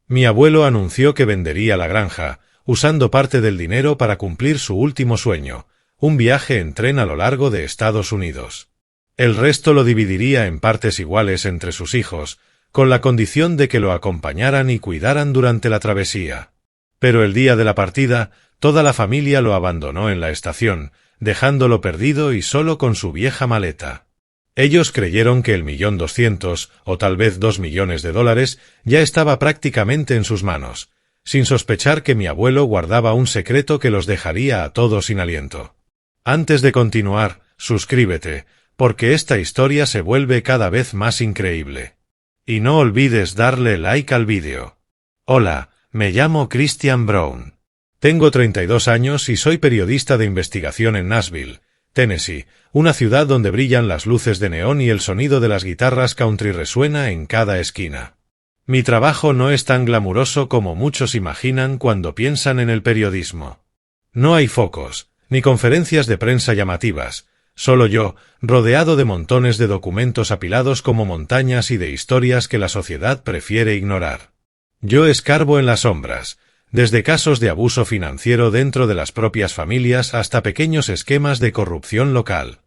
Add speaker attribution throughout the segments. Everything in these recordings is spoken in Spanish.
Speaker 1: Mi abuelo anunció que vendería la granja, usando parte del dinero para cumplir su último sueño, un viaje en tren a lo largo de Estados Unidos. El resto lo dividiría en partes iguales entre sus hijos, con la condición de que lo acompañaran y cuidaran durante la travesía. Pero el día de la partida, toda la familia lo abandonó en la estación, dejándolo perdido y solo con su vieja maleta. Ellos creyeron que el $1.200.000, o tal vez $2 millones, ya estaba prácticamente en sus manos, sin sospechar que mi abuelo guardaba un secreto que los dejaría a todos sin aliento. Antes de continuar, suscríbete, porque esta historia se vuelve cada vez más increíble. Y no olvides darle like al vídeo. Hola, me llamo Christian Brown. Tengo 32 años y soy periodista de investigación en Nashville, Tennessee, una ciudad donde brillan las luces de neón y el sonido de las guitarras country resuena en cada esquina. Mi trabajo no es tan glamuroso como muchos imaginan cuando piensan en el periodismo. No hay focos, ni conferencias de prensa llamativas, solo yo, rodeado de montones de documentos apilados como montañas y de historias que la sociedad prefiere ignorar. Yo escarbo en las sombras, desde casos de abuso financiero dentro de las propias familias hasta pequeños esquemas de corrupción local.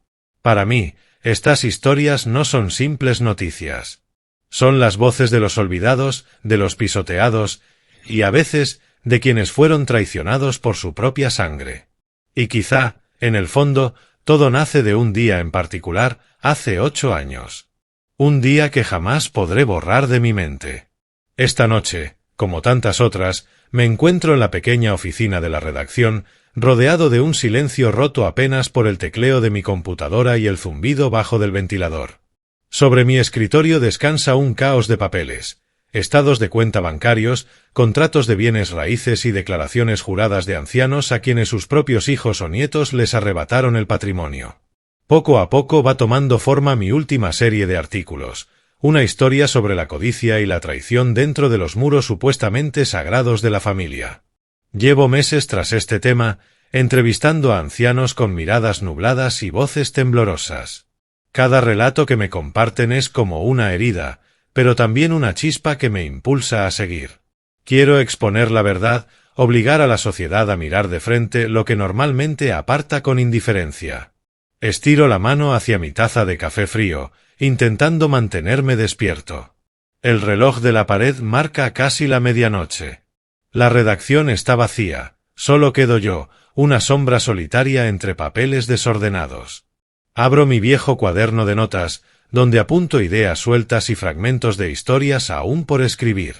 Speaker 1: Para mí, estas historias no son simples noticias. Son las voces de los olvidados, de los pisoteados, y a veces, de quienes fueron traicionados por su propia sangre. Y quizá, en el fondo, todo nace de un día en particular, hace 8 años. Un día que jamás podré borrar de mi mente. Esta noche, como tantas otras, me encuentro en la pequeña oficina de la redacción, rodeado de un silencio roto apenas por el tecleo de mi computadora y el zumbido bajo del ventilador. Sobre mi escritorio descansa un caos de papeles, estados de cuenta bancarios, contratos de bienes raíces y declaraciones juradas de ancianos a quienes sus propios hijos o nietos les arrebataron el patrimonio. Poco a poco va tomando forma mi última serie de artículos, una historia sobre la codicia y la traición dentro de los muros supuestamente sagrados de la familia. Llevo meses tras este tema, entrevistando a ancianos con miradas nubladas y voces temblorosas. Cada relato que me comparten es como una herida, pero también una chispa que me impulsa a seguir. Quiero exponer la verdad, obligar a la sociedad a mirar de frente lo que normalmente aparta con indiferencia. Estiro la mano hacia mi taza de café frío, intentando mantenerme despierto. El reloj de la pared marca casi la medianoche. La redacción está vacía, solo quedo yo, una sombra solitaria entre papeles desordenados. Abro mi viejo cuaderno de notas, donde apunto ideas sueltas y fragmentos de historias aún por escribir.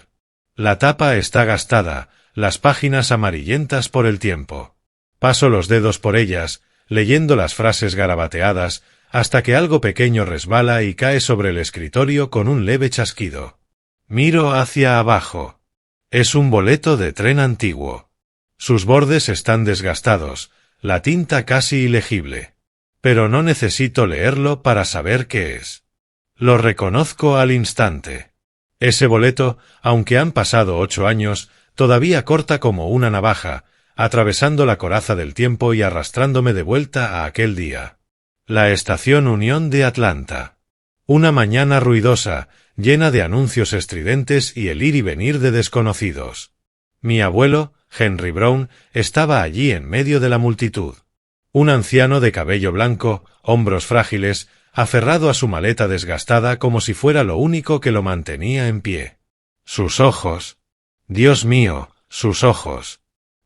Speaker 1: La tapa está gastada, las páginas amarillentas por el tiempo. Paso los dedos por ellas, leyendo las frases garabateadas, hasta que algo pequeño resbala y cae sobre el escritorio con un leve chasquido. Miro hacia abajo. Es un boleto de tren antiguo. Sus bordes están desgastados, la tinta casi ilegible. Pero no necesito leerlo para saber qué es. Lo reconozco al instante. Ese boleto, aunque han pasado 8 años, todavía corta como una navaja, atravesando la coraza del tiempo y arrastrándome de vuelta a aquel día. La estación Unión de Atlanta. Una mañana ruidosa, llena de anuncios estridentes y el ir y venir de desconocidos. Mi abuelo, Henry Brown, estaba allí en medio de la multitud. Un anciano de cabello blanco, hombros frágiles, aferrado a su maleta desgastada como si fuera lo único que lo mantenía en pie. Sus ojos. Dios mío, sus ojos.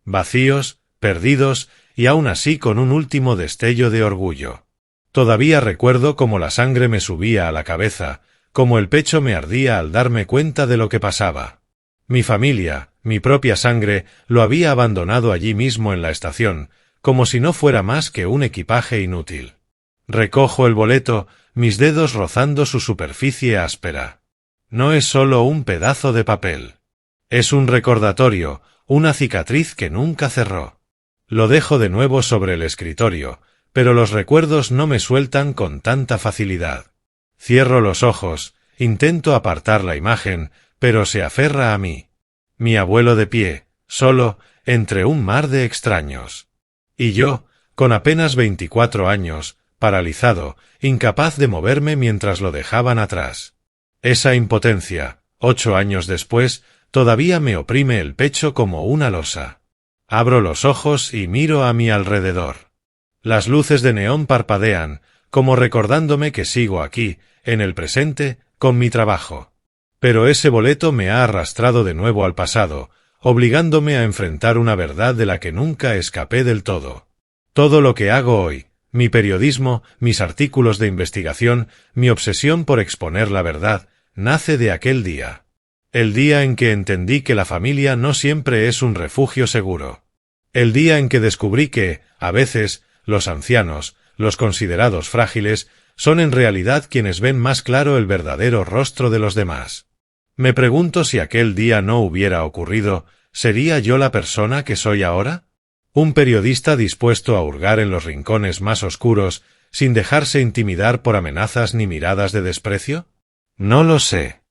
Speaker 1: Vacíos, perdidos, y aún así con un último destello de orgullo. Todavía recuerdo cómo la sangre me subía a la cabeza, cómo el pecho me ardía al darme cuenta de lo que pasaba. Mi familia, mi propia sangre, lo había abandonado allí mismo en la estación, como si no fuera más que un equipaje inútil. Recojo el boleto, mis dedos rozando su superficie áspera. No es solo un pedazo de papel. Es un recordatorio, una cicatriz que nunca cerró. Lo dejo de nuevo sobre el escritorio, pero los recuerdos no me sueltan con tanta facilidad. Cierro los ojos, intento apartar la imagen, pero se aferra a mí. Mi abuelo de pie, solo, entre un mar de extraños. Y yo, con apenas 24 años, paralizado, incapaz de moverme mientras lo dejaban atrás. Esa impotencia, 8 años después, Todavía me oprime el pecho como una losa. Abro los ojos y miro a mi alrededor. Las luces de neón parpadean, como recordándome que sigo aquí, en el presente, con mi trabajo. Pero ese boleto me ha arrastrado de nuevo al pasado, obligándome a enfrentar una verdad de la que nunca escapé del todo. Todo lo que hago hoy, mi periodismo, mis artículos de investigación, mi obsesión por exponer la verdad, nace de aquel día. El día en que entendí que la familia no siempre es un refugio seguro. El día en que descubrí que, a veces, los ancianos, los considerados frágiles, son en realidad quienes ven más claro el verdadero rostro de los demás. Me pregunto si aquel día no hubiera ocurrido, ¿sería yo la persona que soy ahora? ¿Un periodista dispuesto a hurgar en los rincones más oscuros, sin dejarse intimidar por amenazas ni miradas de desprecio? No lo sé.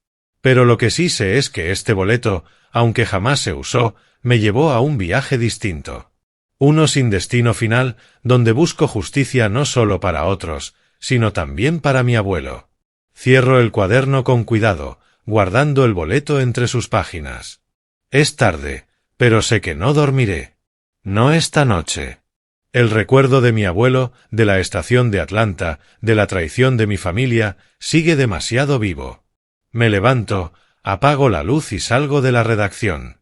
Speaker 1: Pero lo que sí sé es que este boleto, aunque jamás se usó, me llevó a un viaje distinto. Uno sin destino final, donde busco justicia no solo para otros, sino también para mi abuelo. Cierro el cuaderno con cuidado, guardando el boleto entre sus páginas. Es tarde, pero sé que no dormiré. No esta noche. El recuerdo de mi abuelo, de la estación de Atlanta, de la traición de mi familia, sigue demasiado vivo. Me levanto, apago la luz y salgo de la redacción.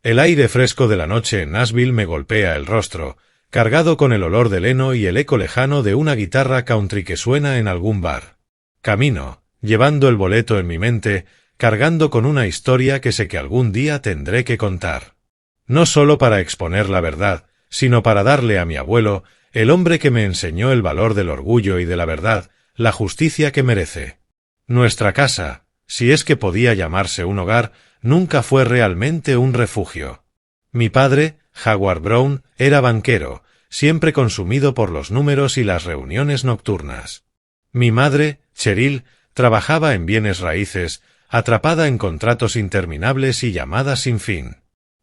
Speaker 1: El aire fresco de la noche en Nashville me golpea el rostro, cargado con el olor del heno y el eco lejano de una guitarra country que suena en algún bar. Camino, llevando el boleto en mi mente, cargando con una historia que sé que algún día tendré que contar. No solo para exponer la verdad, sino para darle a mi abuelo, el hombre que me enseñó el valor del orgullo y de la verdad, la justicia que merece. Nuestra casa, si es que podía llamarse un hogar, nunca fue realmente un refugio. Mi padre, Howard Brown, era banquero, siempre consumido por los números y las reuniones nocturnas. Mi madre, Cheryl, trabajaba en bienes raíces, atrapada en contratos interminables y llamadas sin fin.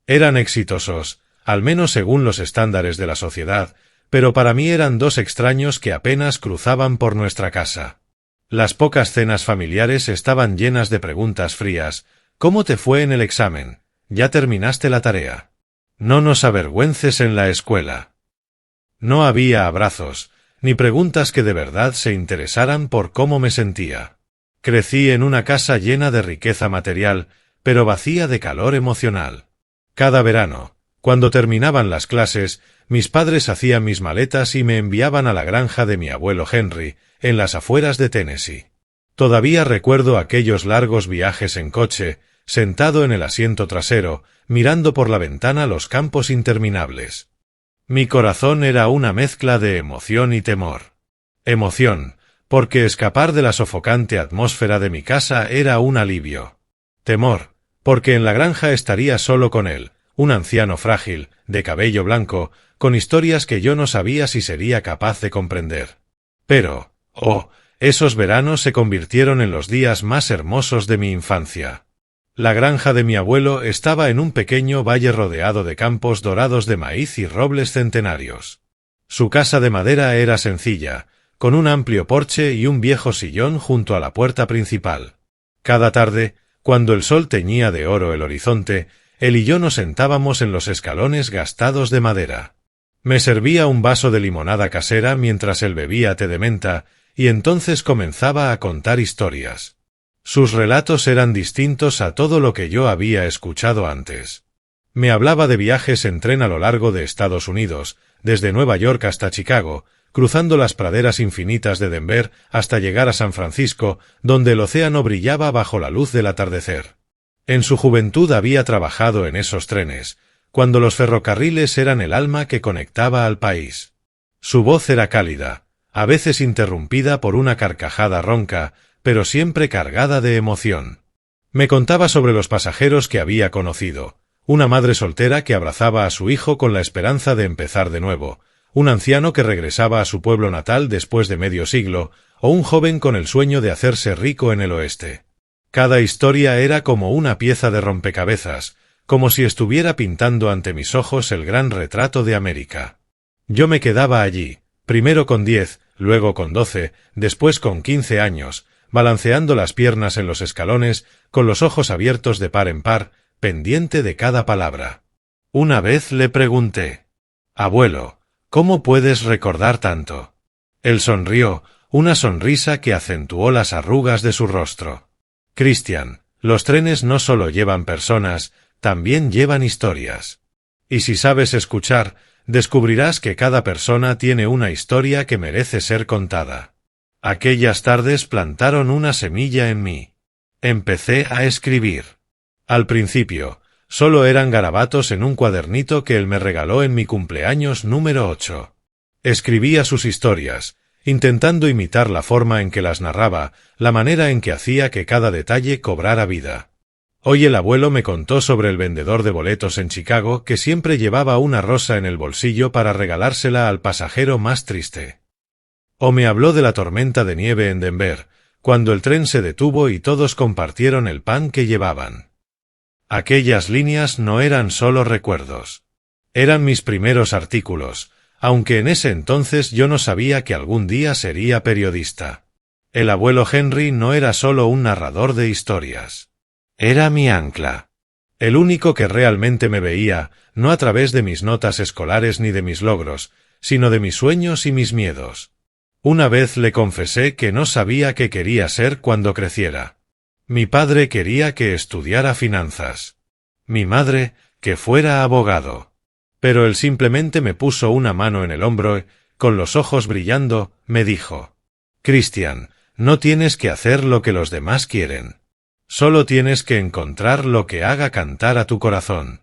Speaker 1: Eran exitosos, al menos según los estándares de la sociedad, pero para mí eran dos extraños que apenas cruzaban por nuestra casa. Las pocas cenas familiares estaban llenas de preguntas frías. ¿Cómo te fue en el examen? ¿Ya terminaste la tarea? No nos avergüences en la escuela. No había abrazos, ni preguntas que de verdad se interesaran por cómo me sentía. Crecí en una casa llena de riqueza material, pero vacía de calor emocional. Cada verano, cuando terminaban las clases, mis padres hacían mis maletas y me enviaban a la granja de mi abuelo Henry, en las afueras de Tennessee. Todavía recuerdo aquellos largos viajes en coche, sentado en el asiento trasero, mirando por la ventana los campos interminables. Mi corazón era una mezcla de emoción y temor. Emoción, porque escapar de la sofocante atmósfera de mi casa era un alivio. Temor, porque en la granja estaría solo con él, un anciano frágil, de cabello blanco, con historias que yo no sabía si sería capaz de comprender. Pero, esos veranos se convirtieron en los días más hermosos de mi infancia. La granja de mi abuelo estaba en un pequeño valle rodeado de campos dorados de maíz y robles centenarios. Su casa de madera era sencilla, con un amplio porche y un viejo sillón junto a la puerta principal. Cada tarde, cuando el sol teñía de oro el horizonte, él y yo nos sentábamos en los escalones gastados de madera. Me servía un vaso de limonada casera mientras él bebía té de menta, y entonces comenzaba a contar historias. Sus relatos eran distintos a todo lo que yo había escuchado antes. Me hablaba de viajes en tren a lo largo de Estados Unidos, desde Nueva York hasta Chicago, cruzando las praderas infinitas de Denver hasta llegar a San Francisco, donde el océano brillaba bajo la luz del atardecer. En su juventud había trabajado en esos trenes, cuando los ferrocarriles eran el alma que conectaba al país. Su voz era cálida, a veces interrumpida por una carcajada ronca, pero siempre cargada de emoción. Me contaba sobre los pasajeros que había conocido, una madre soltera que abrazaba a su hijo con la esperanza de empezar de nuevo, un anciano que regresaba a su pueblo natal después de medio siglo, o un joven con el sueño de hacerse rico en el oeste. Cada historia era como una pieza de rompecabezas, como si estuviera pintando ante mis ojos el gran retrato de América. Yo me quedaba allí, primero con 10, luego con 12, después con 15 años, balanceando las piernas en los escalones, con los ojos abiertos de par en par, pendiente de cada palabra. Una vez le pregunté: «Abuelo, ¿cómo puedes recordar tanto?». Él sonrió, una sonrisa que acentuó las arrugas de su rostro. «Christian, los trenes no solo llevan personas, también llevan historias. Y si sabes escuchar, descubrirás que cada persona tiene una historia que merece ser contada». Aquellas tardes plantaron una semilla en mí. Empecé a escribir. Al principio, solo eran garabatos en un cuadernito que él me regaló en mi cumpleaños número 8. Escribía sus historias, intentando imitar la forma en que las narraba, la manera en que hacía que cada detalle cobrara vida. Hoy el abuelo me contó sobre el vendedor de boletos en Chicago que siempre llevaba una rosa en el bolsillo para regalársela al pasajero más triste. O me habló de la tormenta de nieve en Denver, cuando el tren se detuvo y todos compartieron el pan que llevaban. Aquellas líneas no eran solo recuerdos. Eran mis primeros artículos, aunque en ese entonces yo no sabía que algún día sería periodista. El abuelo Henry no era solo un narrador de historias. Era mi ancla. El único que realmente me veía, no a través de mis notas escolares ni de mis logros, sino de mis sueños y mis miedos. Una vez le confesé que no sabía qué quería ser cuando creciera. Mi padre quería que estudiara finanzas. Mi madre, que fuera abogado. Pero él simplemente me puso una mano en el hombro y, con los ojos brillando, me dijo: «Christian, no tienes que hacer lo que los demás quieren. Solo tienes que encontrar lo que haga cantar a tu corazón».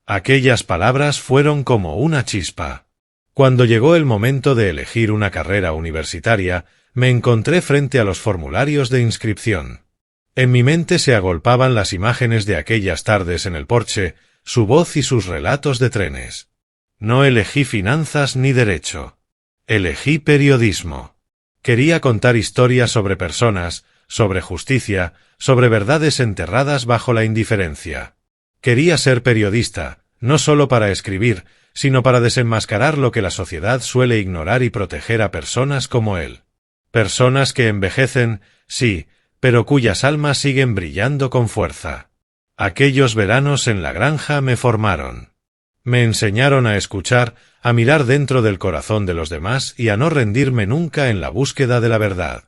Speaker 1: Aquellas palabras fueron como una chispa. Cuando llegó el momento de elegir una carrera universitaria, me encontré frente a los formularios de inscripción. En mi mente se agolpaban las imágenes de aquellas tardes en el porche, su voz y sus relatos de trenes. No elegí finanzas ni derecho. Elegí periodismo. Quería contar historias sobre personas, sobre justicia, sobre verdades enterradas bajo la indiferencia. Quería ser periodista, no solo para escribir, sino para desenmascarar lo que la sociedad suele ignorar y proteger a personas como él. Personas que envejecen, sí, pero cuyas almas siguen brillando con fuerza. Aquellos veranos en la granja me formaron. Me enseñaron a escuchar, a mirar dentro del corazón de los demás y a no rendirme nunca en la búsqueda de la verdad.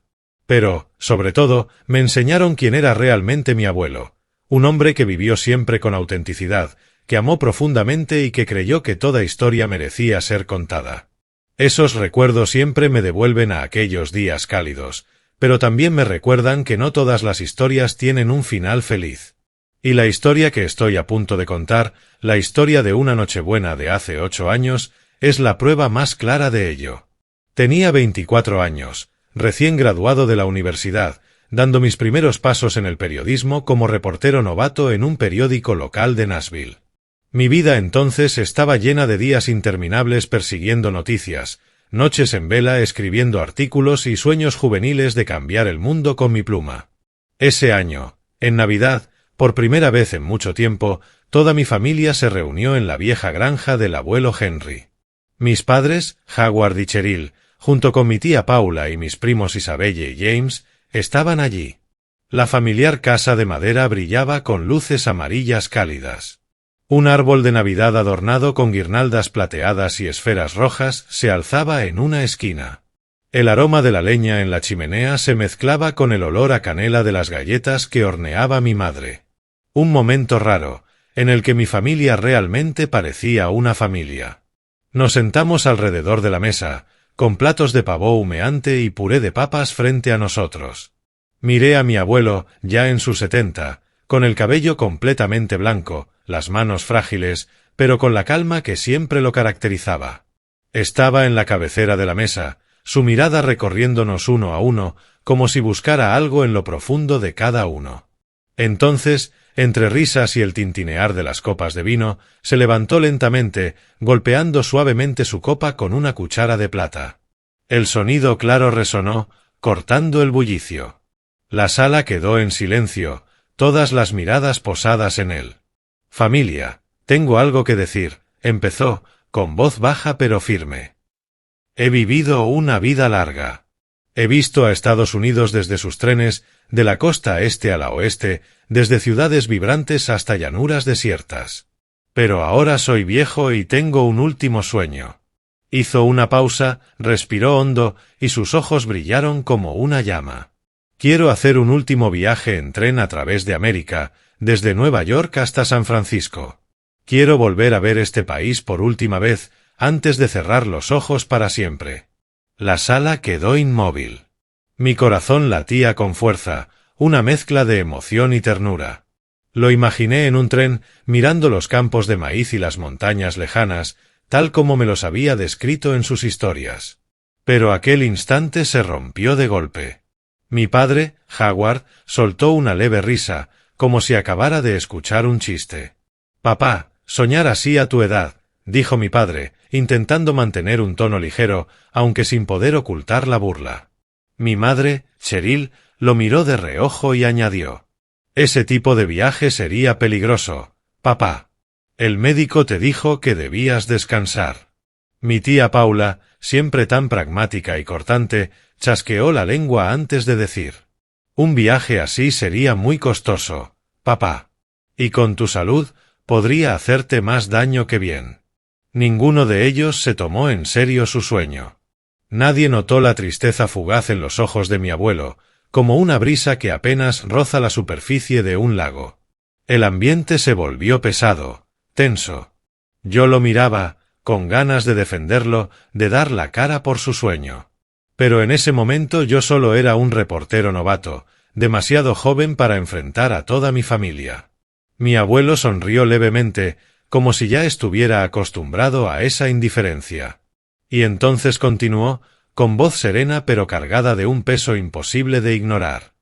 Speaker 1: Pero, sobre todo, me enseñaron quién era realmente mi abuelo, un hombre que vivió siempre con autenticidad, que amó profundamente y que creyó que toda historia merecía ser contada. Esos recuerdos siempre me devuelven a aquellos días cálidos, pero también me recuerdan que no todas las historias tienen un final feliz. Y la historia que estoy a punto de contar, la historia de una Nochebuena de hace 8 años, es la prueba más clara de ello. Tenía 24 años, recién graduado de la universidad, dando mis primeros pasos en el periodismo como reportero novato en un periódico local de Nashville. Mi vida entonces estaba llena de días interminables persiguiendo noticias, noches en vela escribiendo artículos y sueños juveniles de cambiar el mundo con mi pluma. Ese año, en Navidad, por primera vez en mucho tiempo, toda mi familia se reunió en la vieja granja del abuelo Henry. Mis padres, Howard y Cheryl, junto con mi tía Paula y mis primos Isabelle y James, estaban allí. La familiar casa de madera brillaba con luces amarillas cálidas. Un árbol de Navidad adornado con guirnaldas plateadas y esferas rojas se alzaba en una esquina. El aroma de la leña en la chimenea se mezclaba con el olor a canela de las galletas que horneaba mi madre. Un momento raro, en el que mi familia realmente parecía una familia. Nos sentamos alrededor de la mesa, con platos de pavó humeante y puré de papas frente a nosotros. Miré a mi abuelo, ya en sus 70, con el cabello completamente blanco, las manos frágiles, pero con la calma que siempre lo caracterizaba. Estaba en la cabecera de la mesa, su mirada recorriéndonos uno a uno, como si buscara algo en lo profundo de cada uno. Entonces, entre risas y el tintinear de las copas de vino, se levantó lentamente, golpeando suavemente su copa con una cuchara de plata. El sonido claro resonó, cortando el bullicio. La sala quedó en silencio, todas las miradas posadas en él. «Familia, tengo algo que decir», empezó, con voz baja pero firme. «He vivido una vida larga. He visto a Estados Unidos desde sus trenes, de la costa este a la oeste, desde ciudades vibrantes hasta llanuras desiertas. Pero ahora soy viejo y tengo un último sueño. Hizo una pausa, respiró hondo, y sus ojos brillaron como una llama. Quiero hacer un último viaje en tren a través de América, desde Nueva York hasta San Francisco. Quiero volver a ver este país por última vez, antes de cerrar los ojos para siempre. La sala quedó inmóvil. Mi corazón latía con fuerza, una mezcla de emoción y ternura. Lo imaginé en un tren, mirando los campos de maíz y las montañas lejanas, tal como me los había descrito en sus historias. Pero aquel instante se rompió de golpe. Mi padre, Howard, soltó una leve risa, como si acabara de escuchar un chiste. «Papá, soñar así a tu edad», dijo mi padre, intentando mantener un tono ligero, aunque sin poder ocultar la burla. Mi madre, Cheryl, lo miró de reojo y añadió: «Ese tipo de viaje sería peligroso, papá. El médico te dijo que debías descansar». Mi tía Paula, siempre tan pragmática y cortante, chasqueó la lengua antes de decir: «Un viaje así sería muy costoso, papá. Y con tu salud, podría hacerte más daño que bien». Ninguno de ellos se tomó en serio su sueño. Nadie notó la tristeza fugaz en los ojos de mi abuelo, como una brisa que apenas roza la superficie de un lago. El ambiente se volvió pesado, tenso. Yo lo miraba, con ganas de defenderlo, de dar la cara por su sueño. Pero en ese momento yo solo era un reportero novato, demasiado joven para enfrentar a toda mi familia. Mi abuelo sonrió levemente, como si ya estuviera acostumbrado a esa indiferencia. Y entonces continuó, con voz serena pero cargada de un peso imposible de ignorar: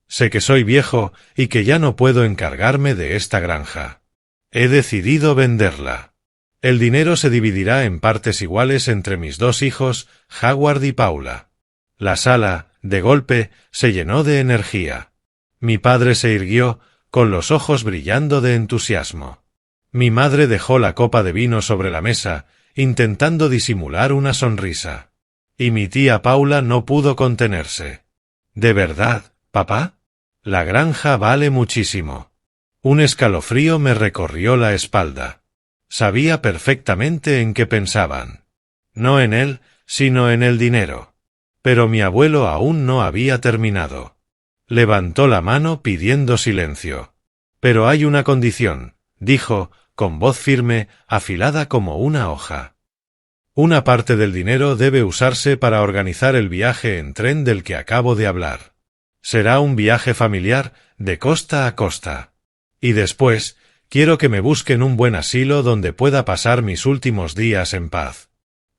Speaker 1: «Sé que soy viejo y que ya no puedo encargarme de esta granja. He decidido venderla. El dinero se dividirá en partes iguales entre mis dos hijos, Howard y Paula». La sala, de golpe, se llenó de energía. Mi padre se irguió, con los ojos brillando de entusiasmo. Mi madre dejó la copa de vino sobre la mesa, intentando disimular una sonrisa. Y mi tía Paula no pudo contenerse. «¿De verdad, papá? La granja vale muchísimo». Un escalofrío me recorrió la espalda. Sabía perfectamente en qué pensaban. No en él, sino en el dinero. Pero mi abuelo aún no había terminado. Levantó la mano pidiendo silencio. «Pero hay una condición», dijo, con voz firme, afilada como una hoja. «Una parte del dinero debe usarse para organizar el viaje en tren del que acabo de hablar. Será un viaje familiar, de costa a costa. Y después, quiero que me busquen un buen asilo donde pueda pasar mis últimos días en paz».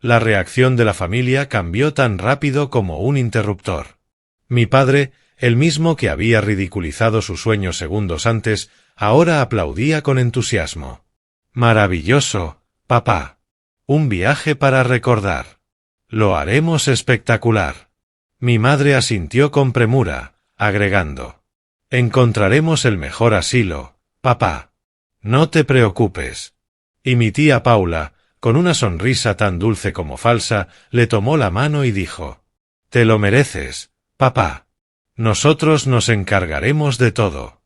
Speaker 1: La reacción de la familia cambió tan rápido como un interruptor. Mi padre, el mismo que había ridiculizado su sueño segundos antes, ahora aplaudía con entusiasmo. «Maravilloso, papá. Un viaje para recordar. Lo haremos espectacular». Mi madre asintió con premura, agregando: «Encontraremos el mejor asilo, papá. No te preocupes». Y mi tía Paula, con una sonrisa tan dulce como falsa, le tomó la mano y dijo: «Te lo mereces, papá. Nosotros nos encargaremos de todo».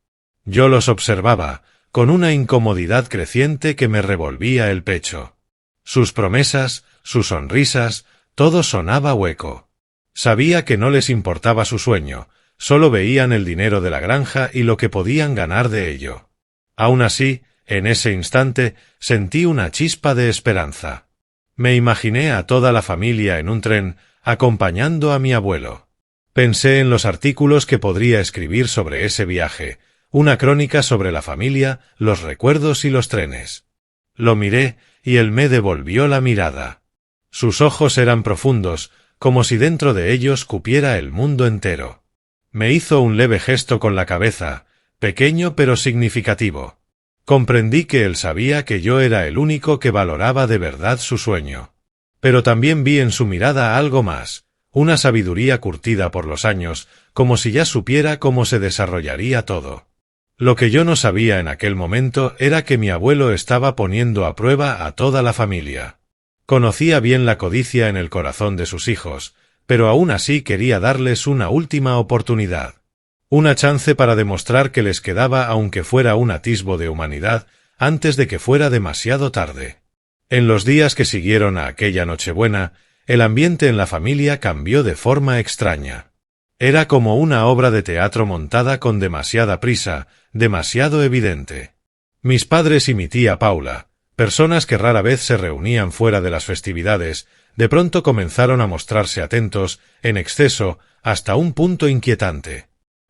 Speaker 1: Yo los observaba, con una incomodidad creciente que me revolvía el pecho. Sus promesas, sus sonrisas, todo sonaba hueco. Sabía que no les importaba su sueño, solo veían el dinero de la granja y lo que podían ganar de ello. Aún así, en ese instante, sentí una chispa de esperanza. Me imaginé a toda la familia en un tren, acompañando a mi abuelo. Pensé en los artículos que podría escribir sobre ese viaje, una crónica sobre la familia, los recuerdos y los trenes. Lo miré, y él me devolvió la mirada. Sus ojos eran profundos, como si dentro de ellos cupiera el mundo entero. Me hizo un leve gesto con la cabeza, pequeño pero significativo. Comprendí que él sabía que yo era el único que valoraba de verdad su sueño. Pero también vi en su mirada algo más, una sabiduría curtida por los años, como si ya supiera cómo se desarrollaría todo. Lo que yo no sabía en aquel momento era que mi abuelo estaba poniendo a prueba a toda la familia. Conocía bien la codicia en el corazón de sus hijos, pero aún así quería darles una última oportunidad. Una chance para demostrar que les quedaba aunque fuera un atisbo de humanidad antes de que fuera demasiado tarde. En los días que siguieron a aquella Nochebuena, el ambiente en la familia cambió de forma extraña. Era como una obra de teatro montada con demasiada prisa, demasiado evidente. Mis padres y mi tía Paula, personas que rara vez se reunían fuera de las festividades, de pronto comenzaron a mostrarse atentos, en exceso, hasta un punto inquietante.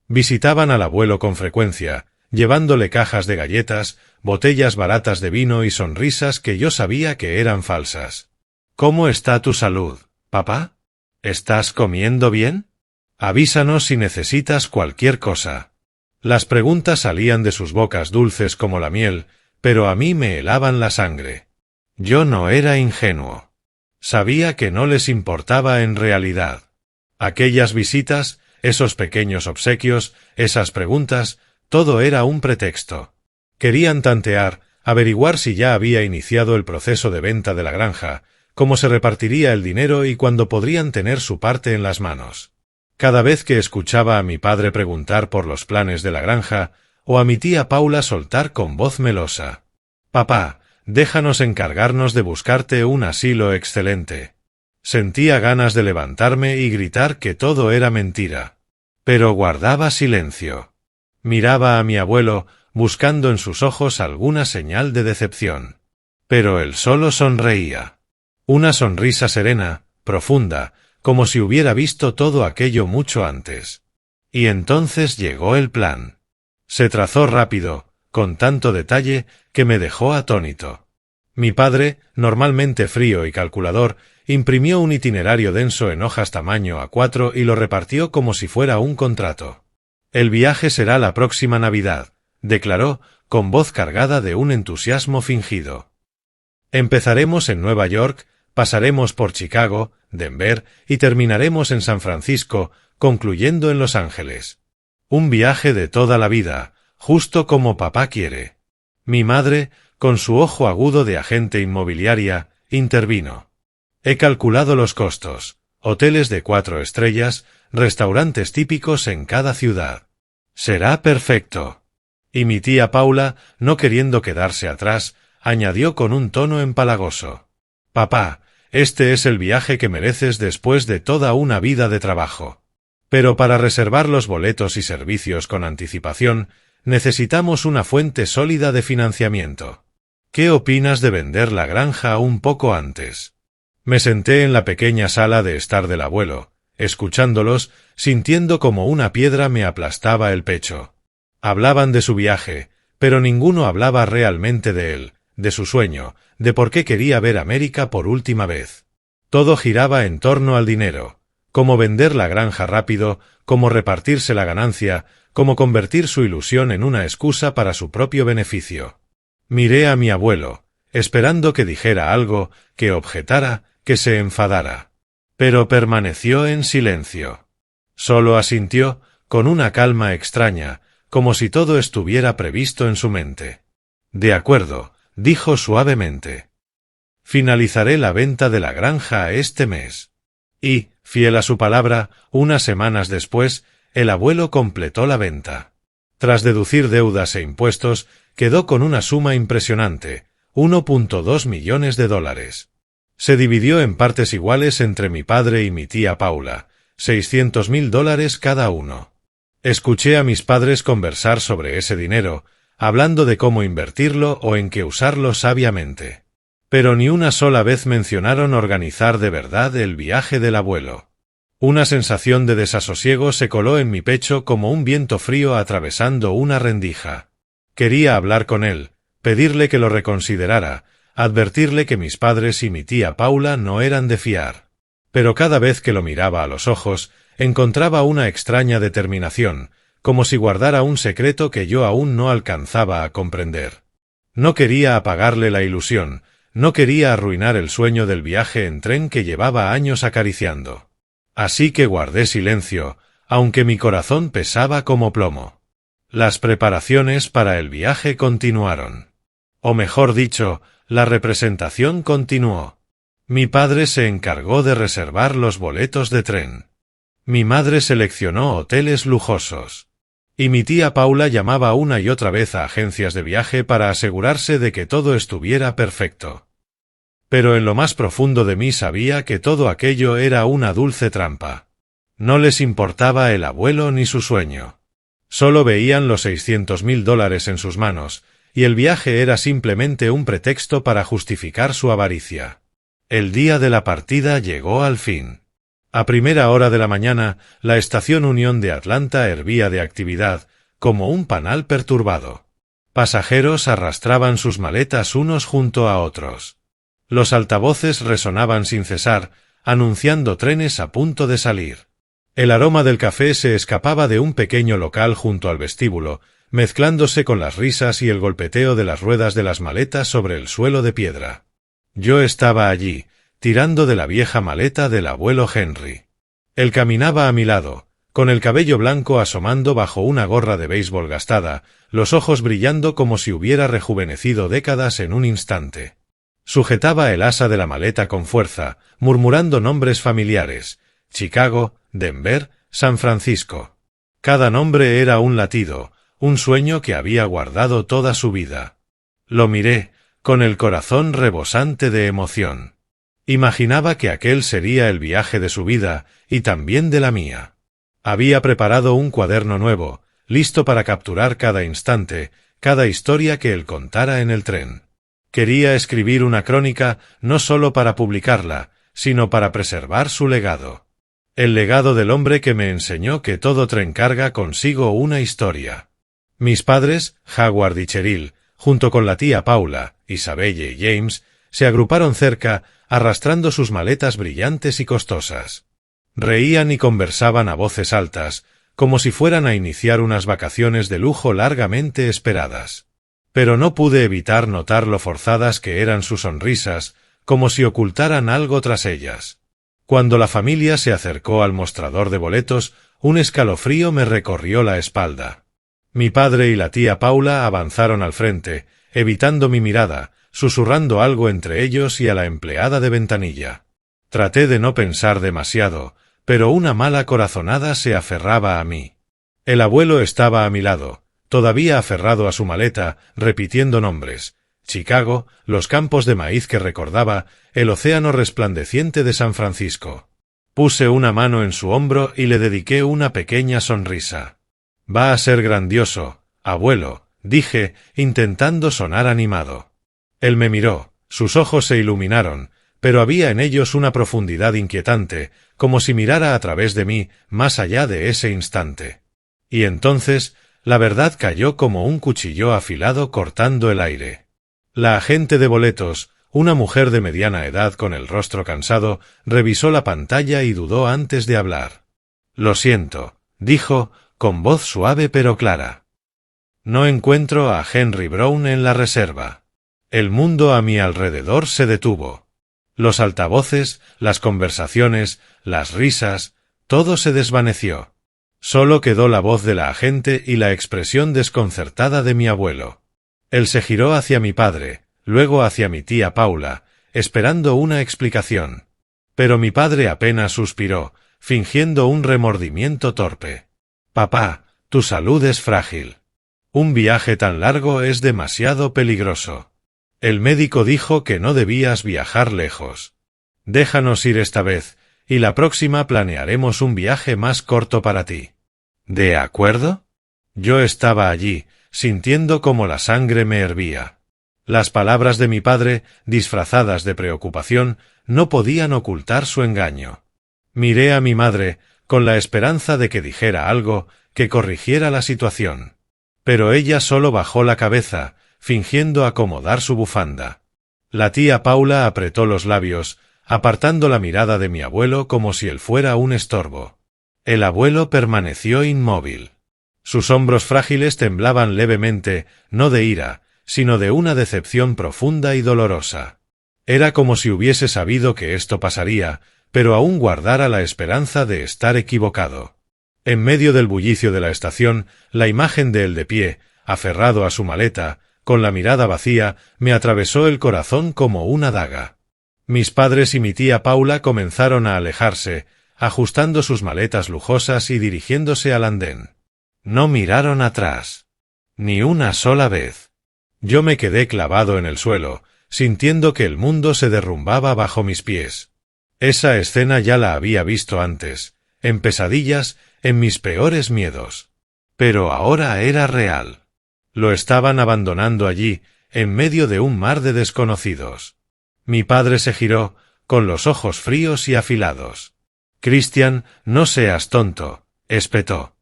Speaker 1: Visitaban al abuelo con frecuencia, llevándole cajas de galletas, botellas baratas de vino y sonrisas que yo sabía que eran falsas. ¿Cómo está tu salud, papá? ¿Estás comiendo bien? Avísanos si necesitas cualquier cosa. Las preguntas salían de sus bocas dulces como la miel, pero a mí me helaban la sangre. Yo no era ingenuo. Sabía que no les importaba en realidad. Aquellas visitas, esos pequeños obsequios, esas preguntas, todo era un pretexto. Querían tantear, averiguar si ya había iniciado el proceso de venta de la granja, cómo se repartiría el dinero y cuándo podrían tener su parte en las manos. Cada vez que escuchaba a mi padre preguntar por los planes de la granja, o a mi tía Paula soltar con voz melosa: «Papá, déjanos encargarnos de buscarte un asilo excelente», sentía ganas de levantarme y gritar que todo era mentira. Pero guardaba silencio. Miraba a mi abuelo, buscando en sus ojos alguna señal de decepción. Pero él solo sonreía. Una sonrisa serena, profunda, como si hubiera visto todo aquello mucho antes. Y entonces llegó el plan. Se trazó rápido, con tanto detalle, que me dejó atónito. Mi padre, normalmente frío y calculador, imprimió un itinerario denso en hojas tamaño A4 y lo repartió como si fuera un contrato. «El viaje será la próxima Navidad», declaró, con voz cargada de un entusiasmo fingido. «Empezaremos en Nueva York, pasaremos por Chicago, Denver y terminaremos en San Francisco, concluyendo en Los Ángeles. Un viaje de toda la vida, justo como papá quiere». Mi madre, con su ojo agudo de agente inmobiliaria, intervino. «He calculado los costos, hoteles de 4 estrellas, restaurantes típicos en cada ciudad. Será perfecto». Y mi tía Paula, no queriendo quedarse atrás, añadió con un tono empalagoso: «Papá, este es el viaje que mereces después de toda una vida de trabajo. Pero para reservar los boletos y servicios con anticipación, necesitamos una fuente sólida de financiamiento. ¿Qué opinas de vender la granja un poco antes?» Me senté en la pequeña sala de estar del abuelo, escuchándolos, sintiendo como una piedra me aplastaba el pecho. Hablaban de su viaje, pero ninguno hablaba realmente de él, de su sueño, de por qué quería ver América por última vez. Todo giraba en torno al dinero: cómo vender la granja rápido, cómo repartirse la ganancia, cómo convertir su ilusión en una excusa para su propio beneficio. Miré a mi abuelo, esperando que dijera algo, que objetara, que se enfadara. Pero permaneció en silencio. Solo asintió, con una calma extraña, como si todo estuviera previsto en su mente. «De acuerdo», dijo suavemente. «Finalizaré la venta de la granja este mes». Y, fiel a su palabra, unas semanas después, el abuelo completó la venta. Tras deducir deudas e impuestos, quedó con una suma impresionante, $1.2 millones. Se dividió en partes iguales entre mi padre y mi tía Paula, $600.000 cada uno. Escuché a mis padres conversar sobre ese dinero, hablando de cómo invertirlo o en qué usarlo sabiamente. Pero ni una sola vez mencionaron organizar de verdad el viaje del abuelo. Una sensación de desasosiego se coló en mi pecho como un viento frío atravesando una rendija. Quería hablar con él, pedirle que lo reconsiderara, advertirle que mis padres y mi tía Paula no eran de fiar. Pero cada vez que lo miraba a los ojos, encontraba una extraña determinación, como si guardara un secreto que yo aún no alcanzaba a comprender. No quería apagarle la ilusión, no quería arruinar el sueño del viaje en tren que llevaba años acariciando. Así que guardé silencio, aunque mi corazón pesaba como plomo. Las preparaciones para el viaje continuaron. O mejor dicho, la representación continuó. Mi padre se encargó de reservar los boletos de tren. Mi madre seleccionó hoteles lujosos. Y mi tía Paula llamaba una y otra vez a agencias de viaje para asegurarse de que todo estuviera perfecto. Pero en lo más profundo de mí sabía que todo aquello era una dulce trampa. No les importaba el abuelo ni su sueño. Solo veían los $600.000 en sus manos, y el viaje era simplemente un pretexto para justificar su avaricia. El día de la partida llegó al fin. A primera hora de la mañana, la estación Unión de Atlanta hervía de actividad, como un panal perturbado. Pasajeros arrastraban sus maletas unos junto a otros. Los altavoces resonaban sin cesar, anunciando trenes a punto de salir. El aroma del café se escapaba de un pequeño local junto al vestíbulo, mezclándose con las risas y el golpeteo de las ruedas de las maletas sobre el suelo de piedra. Yo estaba allí, tirando de la vieja maleta del abuelo Henry. Él caminaba a mi lado, con el cabello blanco asomando bajo una gorra de béisbol gastada, los ojos brillando como si hubiera rejuvenecido décadas en un instante. Sujetaba el asa de la maleta con fuerza, murmurando nombres familiares: Chicago, Denver, San Francisco. Cada nombre era un latido, un sueño que había guardado toda su vida. Lo miré, con el corazón rebosante de emoción. Imaginaba que aquel sería el viaje de su vida, y también de la mía. Había preparado un cuaderno nuevo, listo para capturar cada instante, cada historia que él contara en el tren. Quería escribir una crónica no solo para publicarla, sino para preservar su legado. El legado del hombre que me enseñó que todo tren carga consigo una historia. Mis padres, Howard y Cheryl, junto con la tía Paula, Isabelle y James, se agruparon cerca, arrastrando sus maletas brillantes y costosas. Reían y conversaban a voces altas, como si fueran a iniciar unas vacaciones de lujo largamente esperadas. Pero no pude evitar notar lo forzadas que eran sus sonrisas, como si ocultaran algo tras ellas. Cuando la familia se acercó al mostrador de boletos, un escalofrío me recorrió la espalda. Mi padre y la tía Paula avanzaron al frente, evitando mi mirada, susurrando algo entre ellos y a la empleada de ventanilla. Traté de no pensar demasiado, pero una mala corazonada se aferraba a mí. El abuelo estaba a mi lado, todavía aferrado a su maleta, repitiendo nombres: Chicago, los campos de maíz que recordaba, el océano resplandeciente de San Francisco. Puse una mano en su hombro y le dediqué una pequeña sonrisa. «Va a ser grandioso, abuelo», dije, intentando sonar animado. Él me miró, sus ojos se iluminaron, pero había en ellos una profundidad inquietante, como si mirara a través de mí, más allá de ese instante. Y entonces, la verdad cayó como un cuchillo afilado cortando el aire. La agente de boletos, una mujer de mediana edad con el rostro cansado, revisó la pantalla y dudó antes de hablar. «Lo siento», dijo, con voz suave pero clara. «No encuentro a Henry Brown en la reserva». El mundo a mi alrededor se detuvo. Los altavoces, las conversaciones, las risas, todo se desvaneció. Solo quedó la voz de la agente y la expresión desconcertada de mi abuelo. Él se giró hacia mi padre, luego hacia mi tía Paula, esperando una explicación. Pero mi padre apenas suspiró, fingiendo un remordimiento torpe. «Papá, tu salud es frágil. Un viaje tan largo es demasiado peligroso. El médico dijo que no debías viajar lejos. Déjanos ir esta vez, y la próxima planearemos un viaje más corto para ti». «¿De acuerdo?» Yo estaba allí, sintiendo como la sangre me hervía. Las palabras de mi padre, disfrazadas de preocupación, no podían ocultar su engaño. Miré a mi madre, con la esperanza de que dijera algo, que corrigiera la situación. Pero ella solo bajó la cabeza, fingiendo acomodar su bufanda. La tía Paula apretó los labios, apartando la mirada de mi abuelo como si él fuera un estorbo. El abuelo permaneció inmóvil. Sus hombros frágiles temblaban levemente, no de ira, sino de una decepción profunda y dolorosa. Era como si hubiese sabido que esto pasaría, pero aún guardara la esperanza de estar equivocado. En medio del bullicio de la estación, la imagen de él de pie, aferrado a su maleta, con la mirada vacía, me atravesó el corazón como una daga. Mis padres y mi tía Paula comenzaron a alejarse, ajustando sus maletas lujosas y dirigiéndose al andén. No miraron atrás. Ni una sola vez. Yo me quedé clavado en el suelo, sintiendo que el mundo se derrumbaba bajo mis pies. Esa escena ya la había visto antes, en pesadillas, en mis peores miedos. Pero ahora era real. Lo estaban abandonando allí, en medio de un mar de desconocidos. Mi padre se giró, con los ojos fríos y afilados. «Christian, no seas tonto», espetó.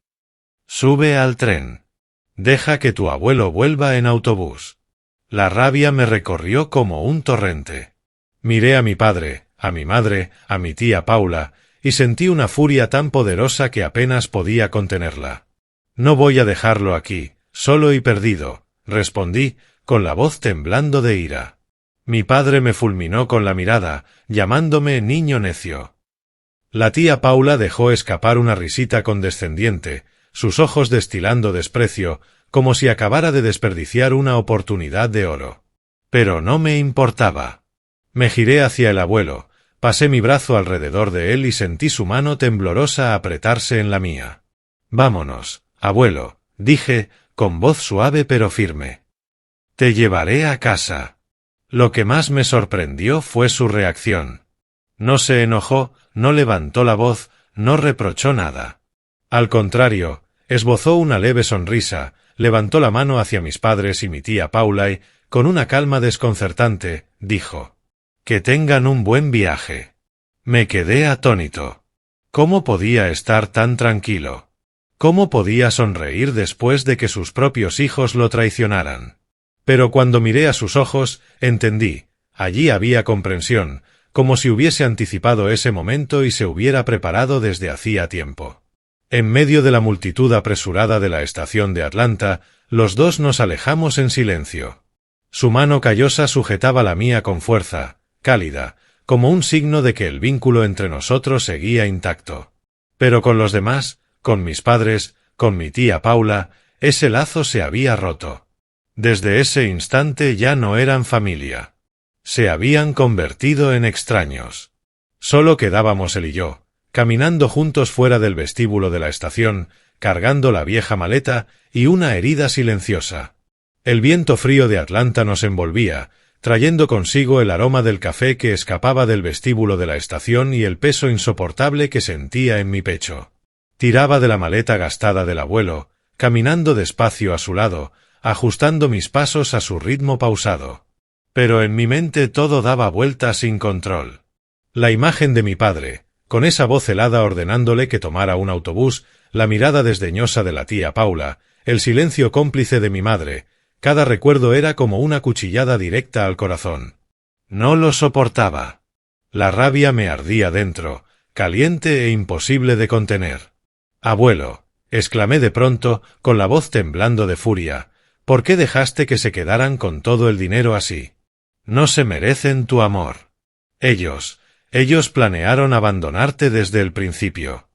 Speaker 1: «Sube al tren. Deja que tu abuelo vuelva en autobús». La rabia me recorrió como un torrente. Miré a mi padre, a mi madre, a mi tía Paula, y sentí una furia tan poderosa que apenas podía contenerla. «No voy a dejarlo aquí, solo y perdido», respondí, con la voz temblando de ira. Mi padre me fulminó con la mirada, llamándome niño necio. La tía Paula dejó escapar una risita condescendiente, sus ojos destilando desprecio, como si acabara de desperdiciar una oportunidad de oro. Pero no me importaba. Me giré hacia el abuelo, pasé mi brazo alrededor de él y sentí su mano temblorosa apretarse en la mía. «Vámonos, abuelo», dije, con voz suave pero firme. «Te llevaré a casa». Lo que más me sorprendió fue su reacción. No se enojó, no levantó la voz, no reprochó nada. Al contrario, esbozó una leve sonrisa, levantó la mano hacia mis padres y mi tía Paula y, con una calma desconcertante, dijo: «Que tengan un buen viaje». Me quedé atónito. ¿Cómo podía estar tan tranquilo? ¿Cómo podía sonreír después de que sus propios hijos lo traicionaran? Pero cuando miré a sus ojos, entendí, allí había comprensión, como si hubiese anticipado ese momento y se hubiera preparado desde hacía tiempo. En medio de la multitud apresurada de la estación de Atlanta, los dos nos alejamos en silencio. Su mano callosa sujetaba la mía con fuerza, cálida, como un signo de que el vínculo entre nosotros seguía intacto. Pero con los demás, con mis padres, con mi tía Paula, ese lazo se había roto. Desde ese instante ya no eran familia. Se habían convertido en extraños. Solo quedábamos él y yo, caminando juntos fuera del vestíbulo de la estación, cargando la vieja maleta y una herida silenciosa. El viento frío de Atlanta nos envolvía, trayendo consigo el aroma del café que escapaba del vestíbulo de la estación y el peso insoportable que sentía en mi pecho. Tiraba de la maleta gastada del abuelo, caminando despacio a su lado, ajustando mis pasos a su ritmo pausado. Pero en mi mente todo daba vueltas sin control. La imagen de mi padre, con esa voz helada ordenándole que tomara un autobús, la mirada desdeñosa de la tía Paula, el silencio cómplice de mi madre, cada recuerdo era como una cuchillada directa al corazón. No lo soportaba. La rabia me ardía dentro, caliente e imposible de contener. «Abuelo», exclamé de pronto, con la voz temblando de furia, «¿por qué dejaste que se quedaran con todo el dinero así? No se merecen tu amor. Ellos planearon abandonarte desde el principio».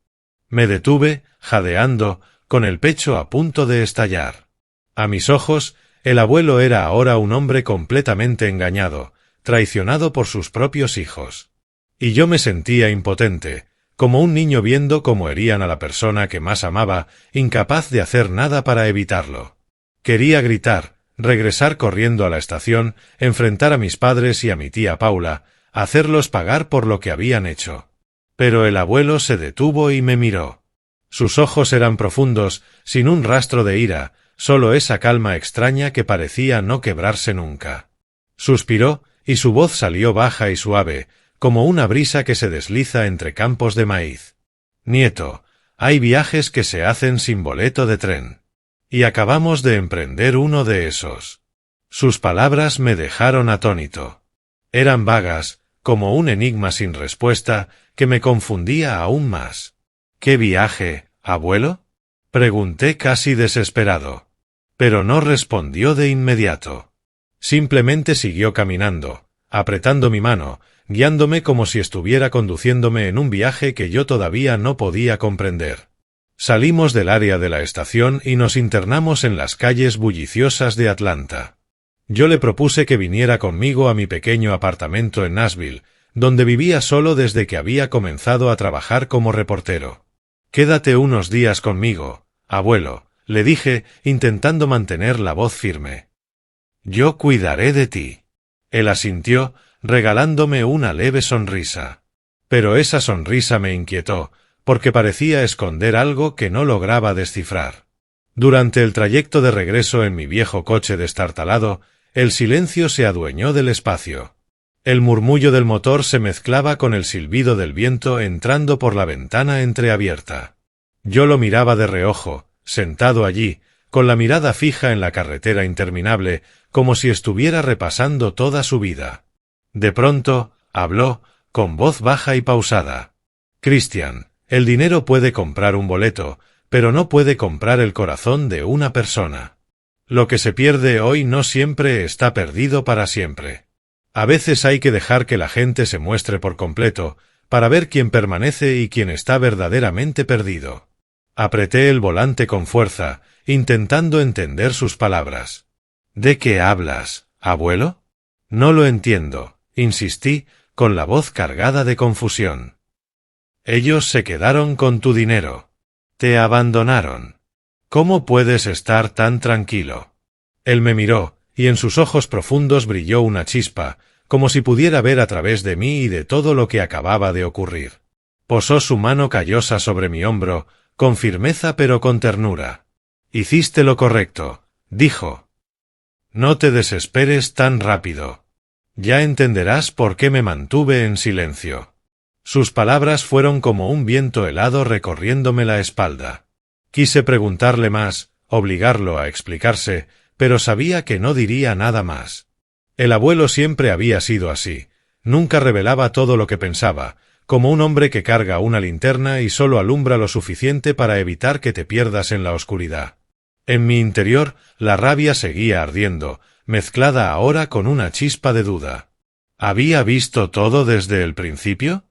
Speaker 1: Me detuve, jadeando, con el pecho a punto de estallar. A mis ojos, el abuelo era ahora un hombre completamente engañado, traicionado por sus propios hijos. Y yo me sentía impotente, como un niño viendo cómo herían a la persona que más amaba, incapaz de hacer nada para evitarlo. Quería gritar, regresar corriendo a la estación, enfrentar a mis padres y a mi tía Paula, hacerlos pagar por lo que habían hecho. Pero el abuelo se detuvo y me miró. Sus ojos eran profundos, sin un rastro de ira, solo esa calma extraña que parecía no quebrarse nunca. Suspiró, y su voz salió baja y suave, como una brisa que se desliza entre campos de maíz. «Nieto, hay viajes que se hacen sin boleto de tren. Y acabamos de emprender uno de esos». Sus palabras me dejaron atónito. Eran vagas, como un enigma sin respuesta, que me confundía aún más. «¿Qué viaje, abuelo?», pregunté casi desesperado. Pero no respondió de inmediato. Simplemente siguió caminando, apretando mi mano, guiándome como si estuviera conduciéndome en un viaje que yo todavía no podía comprender. Salimos del área de la estación y nos internamos en las calles bulliciosas de Atlanta. Yo le propuse que viniera conmigo a mi pequeño apartamento en Nashville, donde vivía solo desde que había comenzado a trabajar como reportero. «Quédate unos días conmigo, abuelo», le dije, intentando mantener la voz firme. Yo cuidaré de ti. Él asintió, regalándome una leve sonrisa. Pero esa sonrisa me inquietó, porque parecía esconder algo que no lograba descifrar. Durante el trayecto de regreso en mi viejo coche destartalado, el silencio se adueñó del espacio. El murmullo del motor se mezclaba con el silbido del viento entrando por la ventana entreabierta. Yo lo miraba de reojo, sentado allí, con la mirada fija en la carretera interminable, como si estuviera repasando toda su vida. De pronto, habló, con voz baja y pausada. Christian, el dinero puede comprar un boleto, pero no puede comprar el corazón de una persona. Lo que se pierde hoy no siempre está perdido para siempre. A veces hay que dejar que la gente se muestre por completo, para ver quién permanece y quién está verdaderamente perdido. Apreté el volante con fuerza, intentando entender sus palabras. ¿De qué hablas, abuelo? No lo entiendo, insistí, con la voz cargada de confusión. Ellos se quedaron con tu dinero. Te abandonaron. ¿Cómo puedes estar tan tranquilo? Él me miró, y en sus ojos profundos brilló una chispa, como si pudiera ver a través de mí y de todo lo que acababa de ocurrir. Posó su mano callosa sobre mi hombro, con firmeza pero con ternura. Hiciste lo correcto, dijo. No te desesperes tan rápido. Ya entenderás por qué me mantuve en silencio. Sus palabras fueron como un viento helado recorriéndome la espalda. Quise preguntarle más, obligarlo a explicarse, pero sabía que no diría nada más. El abuelo siempre había sido así, nunca revelaba todo lo que pensaba, como un hombre que carga una linterna y solo alumbra lo suficiente para evitar que te pierdas en la oscuridad. En mi interior, la rabia seguía ardiendo, mezclada ahora con una chispa de duda. ¿Había visto todo desde el principio?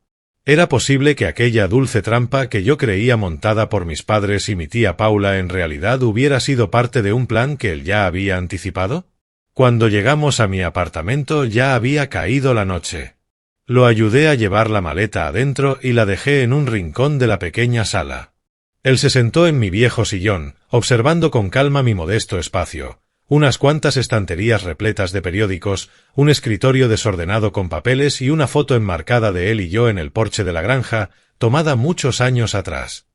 Speaker 1: ¿Era posible que aquella dulce trampa que yo creía montada por mis padres y mi tía Paula en realidad hubiera sido parte de un plan que él ya había anticipado? Cuando llegamos a mi apartamento ya había caído la noche. Lo ayudé a llevar la maleta adentro y la dejé en un rincón de la pequeña sala. Él se sentó en mi viejo sillón, observando con calma mi modesto espacio. Unas cuantas estanterías repletas de periódicos, un escritorio desordenado con papeles y una foto enmarcada de él y yo en el porche de la granja, tomada muchos años atrás.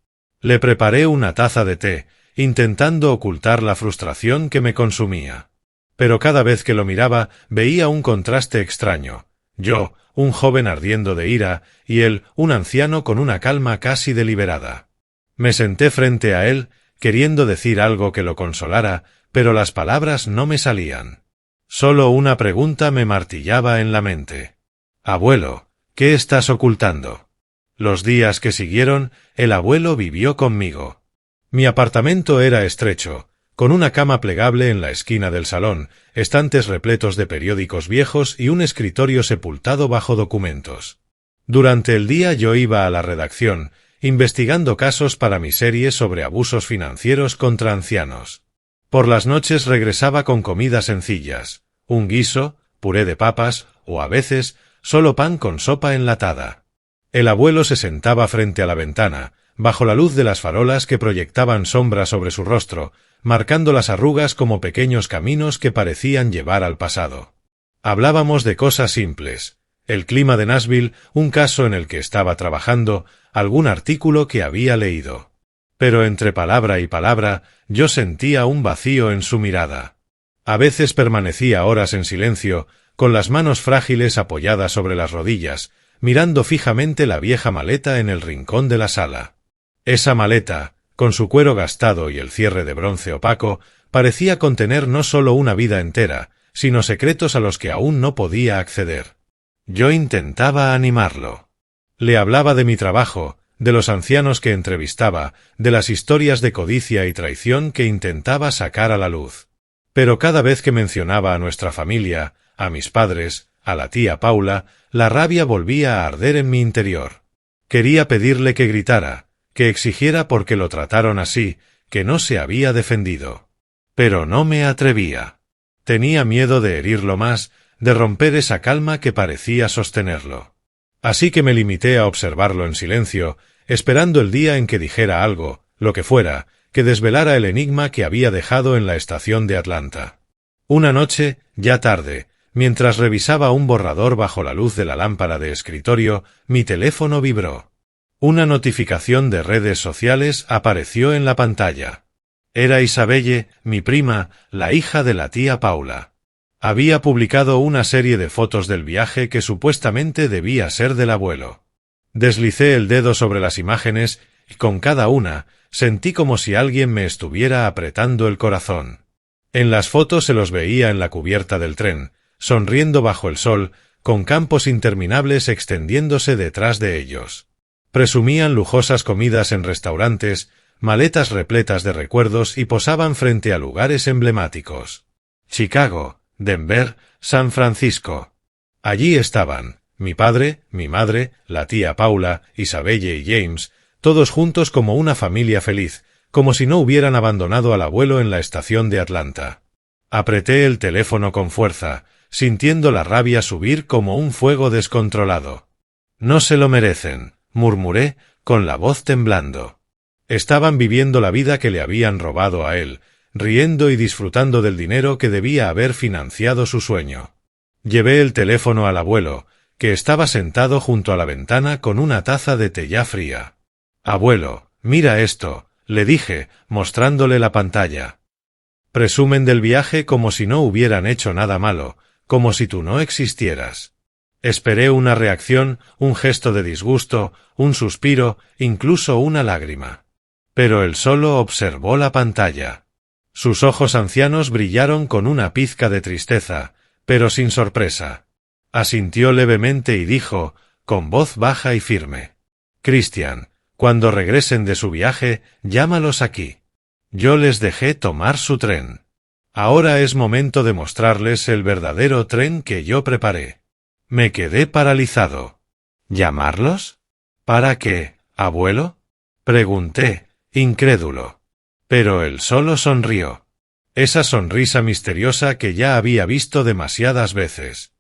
Speaker 1: Le preparé una taza de té, intentando ocultar la frustración que me consumía. Pero cada vez que lo miraba, veía un contraste extraño. Yo, un joven ardiendo de ira, y él, un anciano con una calma casi deliberada. Me senté frente a él, queriendo decir algo que lo consolara, pero las palabras no me salían. Solo una pregunta me martillaba en la mente. Abuelo, ¿qué estás ocultando? Los días que siguieron, el abuelo vivió conmigo. Mi apartamento era estrecho, con una cama plegable en la esquina del salón, estantes repletos de periódicos viejos y un escritorio sepultado bajo documentos. Durante el día yo iba a la redacción, investigando casos para mi serie sobre abusos financieros contra ancianos. Por las noches regresaba con comidas sencillas, un guiso, puré de papas, o a veces, solo pan con sopa enlatada. El abuelo se sentaba frente a la ventana, bajo la luz de las farolas que proyectaban sombra sobre su rostro, marcando las arrugas como pequeños caminos que parecían llevar al pasado. Hablábamos de cosas simples, el clima de Nashville, un caso en el que estaba trabajando, algún artículo que había leído. Pero entre palabra y palabra, yo sentía un vacío en su mirada. A veces permanecía horas en silencio, con las manos frágiles apoyadas sobre las rodillas, mirando fijamente la vieja maleta en el rincón de la sala. Esa maleta, con su cuero gastado y el cierre de bronce opaco, parecía contener no solo una vida entera, sino secretos a los que aún no podía acceder. Yo intentaba animarlo. Le hablaba de mi trabajo, de los ancianos que entrevistaba, de las historias de codicia y traición que intentaba sacar a la luz. Pero cada vez que mencionaba a nuestra familia, a mis padres, a la tía Paula, la rabia volvía a arder en mi interior. Quería pedirle que gritara, que exigiera porque lo trataron así, que no se había defendido. Pero no me atrevía. Tenía miedo de herirlo más, de romper esa calma que parecía sostenerlo. Así que me limité a observarlo en silencio, esperando el día en que dijera algo, lo que fuera, que desvelara el enigma que había dejado en la estación de Atlanta. Una noche, ya tarde, mientras revisaba un borrador bajo la luz de la lámpara de escritorio, mi teléfono vibró. Una notificación de redes sociales apareció en la pantalla. Era Isabelle, mi prima, la hija de la tía Paula. Había publicado una serie de fotos del viaje que supuestamente debía ser del abuelo. Deslicé el dedo sobre las imágenes y con cada una sentí como si alguien me estuviera apretando el corazón. En las fotos se los veía en la cubierta del tren, sonriendo bajo el sol, con campos interminables extendiéndose detrás de ellos. Presumían lujosas comidas en restaurantes, maletas repletas de recuerdos y posaban frente a lugares emblemáticos. Chicago, Denver, San Francisco. Allí estaban, mi padre, mi madre, la tía Paula, Isabelle y James, todos juntos como una familia feliz, como si no hubieran abandonado al abuelo en la estación de Atlanta. Apreté el teléfono con fuerza, sintiendo la rabia subir como un fuego descontrolado. No se lo merecen, murmuré, con la voz temblando. Estaban viviendo la vida que le habían robado a él, riendo y disfrutando del dinero que debía haber financiado su sueño. Llevé el teléfono al abuelo, que estaba sentado junto a la ventana con una taza de té ya fría. «Abuelo, mira esto», le dije, mostrándole la pantalla. «Presumen del viaje como si no hubieran hecho nada malo, como si tú no existieras». Esperé una reacción, un gesto de disgusto, un suspiro, incluso una lágrima. Pero él solo observó la pantalla. Sus ojos ancianos brillaron con una pizca de tristeza, pero sin sorpresa. Asintió levemente y dijo, con voz baja y firme: «Christian, cuando regresen de su viaje, llámalos aquí. Yo les dejé tomar su tren. Ahora es momento de mostrarles el verdadero tren que yo preparé». Me quedé paralizado. ¿Llamarlos? ¿Para qué, abuelo?, pregunté, incrédulo. Pero él solo sonrió. Esa sonrisa misteriosa que ya había visto demasiadas veces.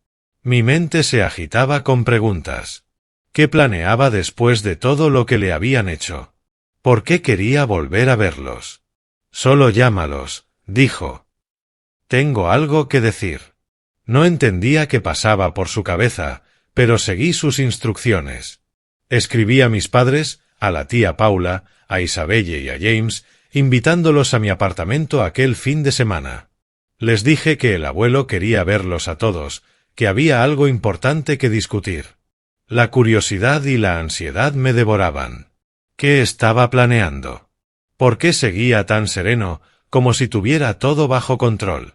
Speaker 1: Mi mente se agitaba con preguntas. ¿Qué planeaba después de todo lo que le habían hecho? ¿Por qué quería volver a verlos? Solo llámalos, dijo. Tengo algo que decir. No entendía qué pasaba por su cabeza, pero seguí sus instrucciones. Escribí a mis padres, a la tía Paula, a Isabelle y a James, invitándolos a mi apartamento aquel fin de semana. Les dije que el abuelo quería verlos a todos, que había algo importante que discutir. La curiosidad y la ansiedad me devoraban. ¿Qué estaba planeando? ¿Por qué seguía tan sereno, como si tuviera todo bajo control?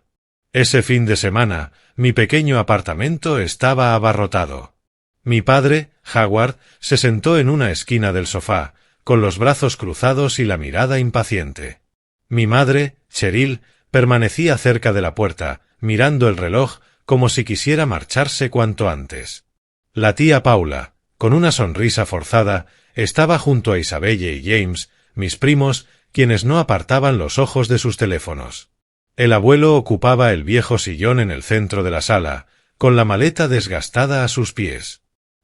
Speaker 1: Ese fin de semana, mi pequeño apartamento estaba abarrotado. Mi padre, Howard, se sentó en una esquina del sofá, con los brazos cruzados y la mirada impaciente. Mi madre, Cheryl, permanecía cerca de la puerta, mirando el reloj, como si quisiera marcharse cuanto antes. La tía Paula, con una sonrisa forzada, estaba junto a Isabelle y James, mis primos, quienes no apartaban los ojos de sus teléfonos. El abuelo ocupaba el viejo sillón en el centro de la sala, con la maleta desgastada a sus pies.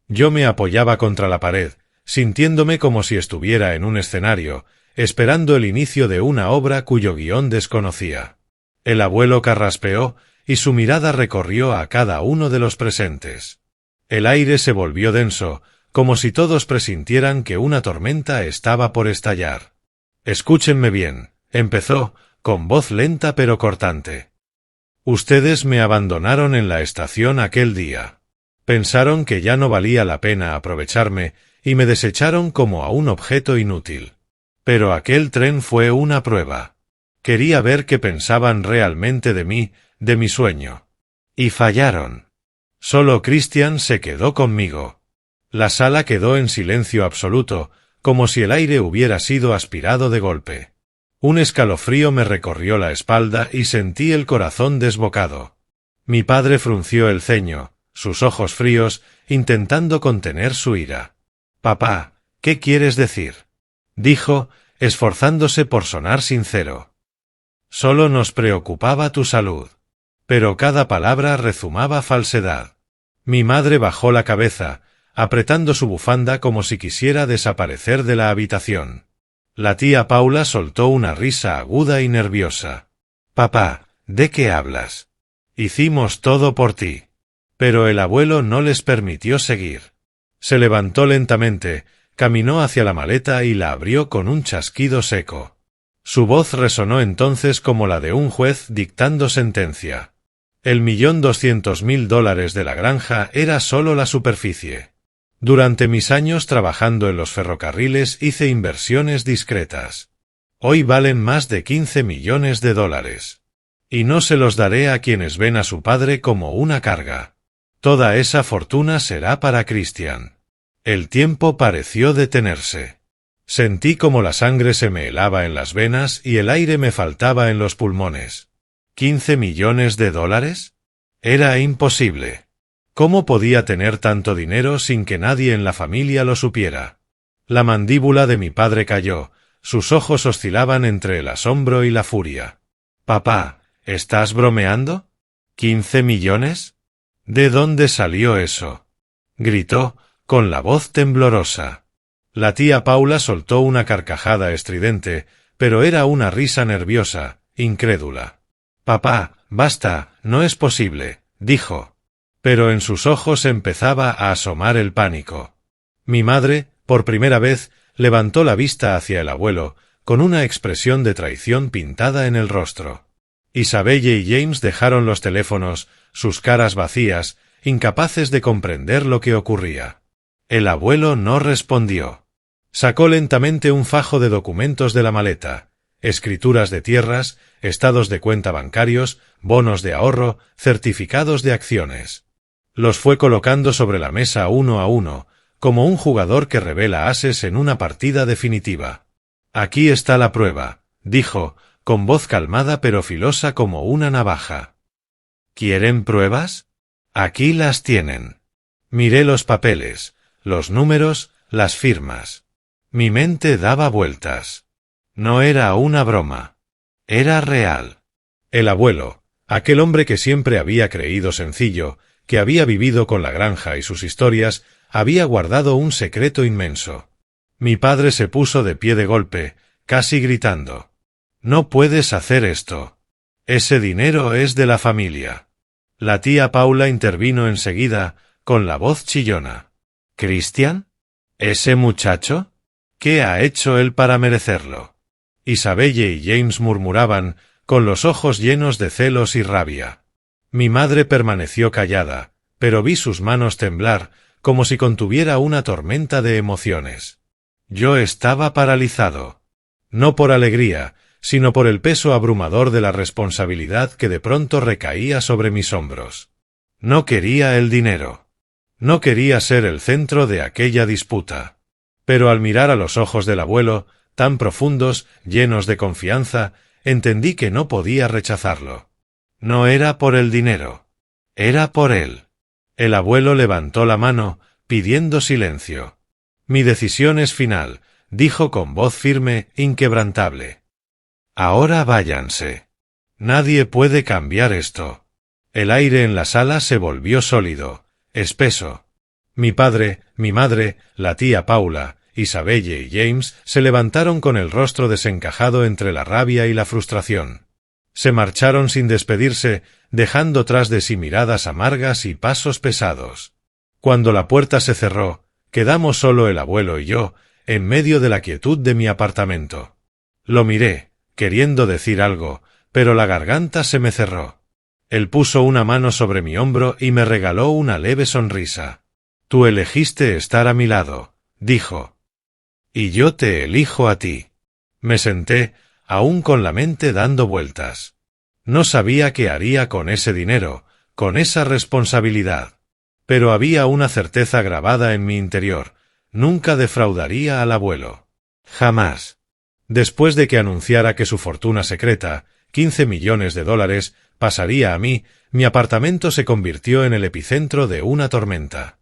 Speaker 1: Yo me apoyaba contra la pared, sintiéndome como si estuviera en un escenario, esperando el inicio de una obra cuyo guión desconocía. El abuelo carraspeó, y su mirada recorrió a cada uno de los presentes. El aire se volvió denso, como si todos presintieran que una tormenta estaba por estallar. «Escúchenme bien», empezó, con voz lenta pero cortante. «Ustedes me abandonaron en la estación aquel día. Pensaron que ya no valía la pena aprovecharme y me desecharon como a un objeto inútil. Pero aquel tren fue una prueba. Quería ver qué pensaban realmente de mí, de mi sueño. Y fallaron. Solo Christian se quedó conmigo». La sala quedó en silencio absoluto, como si el aire hubiera sido aspirado de golpe. Un escalofrío me recorrió la espalda y sentí el corazón desbocado. Mi padre frunció el ceño, sus ojos fríos, intentando contener su ira. «Papá, ¿qué quieres decir?», dijo, esforzándose por sonar sincero. «Solo nos preocupaba tu salud». Pero cada palabra rezumaba falsedad. Mi madre bajó la cabeza, apretando su bufanda como si quisiera desaparecer de la habitación. La tía Paula soltó una risa aguda y nerviosa. Papá, ¿de qué hablas? Hicimos todo por ti. Pero el abuelo no les permitió seguir. Se levantó lentamente, caminó hacia la maleta y la abrió con un chasquido seco. Su voz resonó entonces como la de un juez dictando sentencia. $1.200.000 de la granja era solo la superficie. Durante mis años trabajando en los ferrocarriles hice inversiones discretas. Hoy valen más de $15 millones. Y no se los daré a quienes ven a su padre como una carga. Toda esa fortuna será para Christian. El tiempo pareció detenerse. Sentí como la sangre se me helaba en las venas y el aire me faltaba en los pulmones. ¿$15 millones? Era imposible. ¿Cómo podía tener tanto dinero sin que nadie en la familia lo supiera? La mandíbula de mi padre cayó, sus ojos oscilaban entre el asombro y la furia. Papá, ¿estás bromeando? ¿15 millones? ¿De dónde salió eso? Gritó, con la voz temblorosa. La tía Paula soltó una carcajada estridente, pero era una risa nerviosa, incrédula. Papá, basta, no es posible, dijo. Pero en sus ojos empezaba a asomar el pánico. Mi madre, por primera vez, levantó la vista hacia el abuelo, con una expresión de traición pintada en el rostro. Isabelle y James dejaron los teléfonos, sus caras vacías, incapaces de comprender lo que ocurría. El abuelo no respondió. Sacó lentamente un fajo de documentos de la maleta, escrituras de tierras, estados de cuenta bancarios, bonos de ahorro, certificados de acciones. Los fue colocando sobre la mesa uno a uno, como un jugador que revela ases en una partida definitiva. Aquí está la prueba, dijo, con voz calmada pero filosa como una navaja. ¿Quieren pruebas? Aquí las tienen. Miré los papeles, los números, las firmas. Mi mente daba vueltas. No era una broma. Era real. El abuelo, aquel hombre que siempre había creído sencillo, que había vivido con la granja y sus historias, había guardado un secreto inmenso. Mi padre se puso de pie de golpe, casi gritando. «No puedes hacer esto. Ese dinero es de la familia». La tía Paula intervino enseguida, con la voz chillona. «¿Christian? ¿Ese muchacho? ¿Qué ha hecho él para merecerlo?» Isabelle y James murmuraban, con los ojos llenos de celos y rabia. Mi madre permaneció callada, pero vi sus manos temblar, como si contuviera una tormenta de emociones. Yo estaba paralizado. No por alegría, sino por el peso abrumador de la responsabilidad que de pronto recaía sobre mis hombros. No quería el dinero. No quería ser el centro de aquella disputa. Pero al mirar a los ojos del abuelo, tan profundos, llenos de confianza, entendí que no podía rechazarlo. No era por el dinero. Era por él. El abuelo levantó la mano, pidiendo silencio. Mi decisión es final, dijo con voz firme, inquebrantable. Ahora váyanse. Nadie puede cambiar esto. El aire en la sala se volvió sólido, espeso. Mi padre, mi madre, la tía Paula, Isabelle y James se levantaron con el rostro desencajado entre la rabia y la frustración. Se marcharon sin despedirse, dejando tras de sí miradas amargas y pasos pesados. Cuando la puerta se cerró, quedamos solo el abuelo y yo, en medio de la quietud de mi apartamento. Lo miré, queriendo decir algo, pero la garganta se me cerró. Él puso una mano sobre mi hombro y me regaló una leve sonrisa. «Tú elegiste estar a mi lado», dijo. «Y yo te elijo a ti». Me senté, aún con la mente dando vueltas. No sabía qué haría con ese dinero, con esa responsabilidad. Pero había una certeza grabada en mi interior: nunca defraudaría al abuelo. Jamás. Después de que anunciara que su fortuna secreta, $15 millones, pasaría a mí, mi apartamento se convirtió en el epicentro de una tormenta.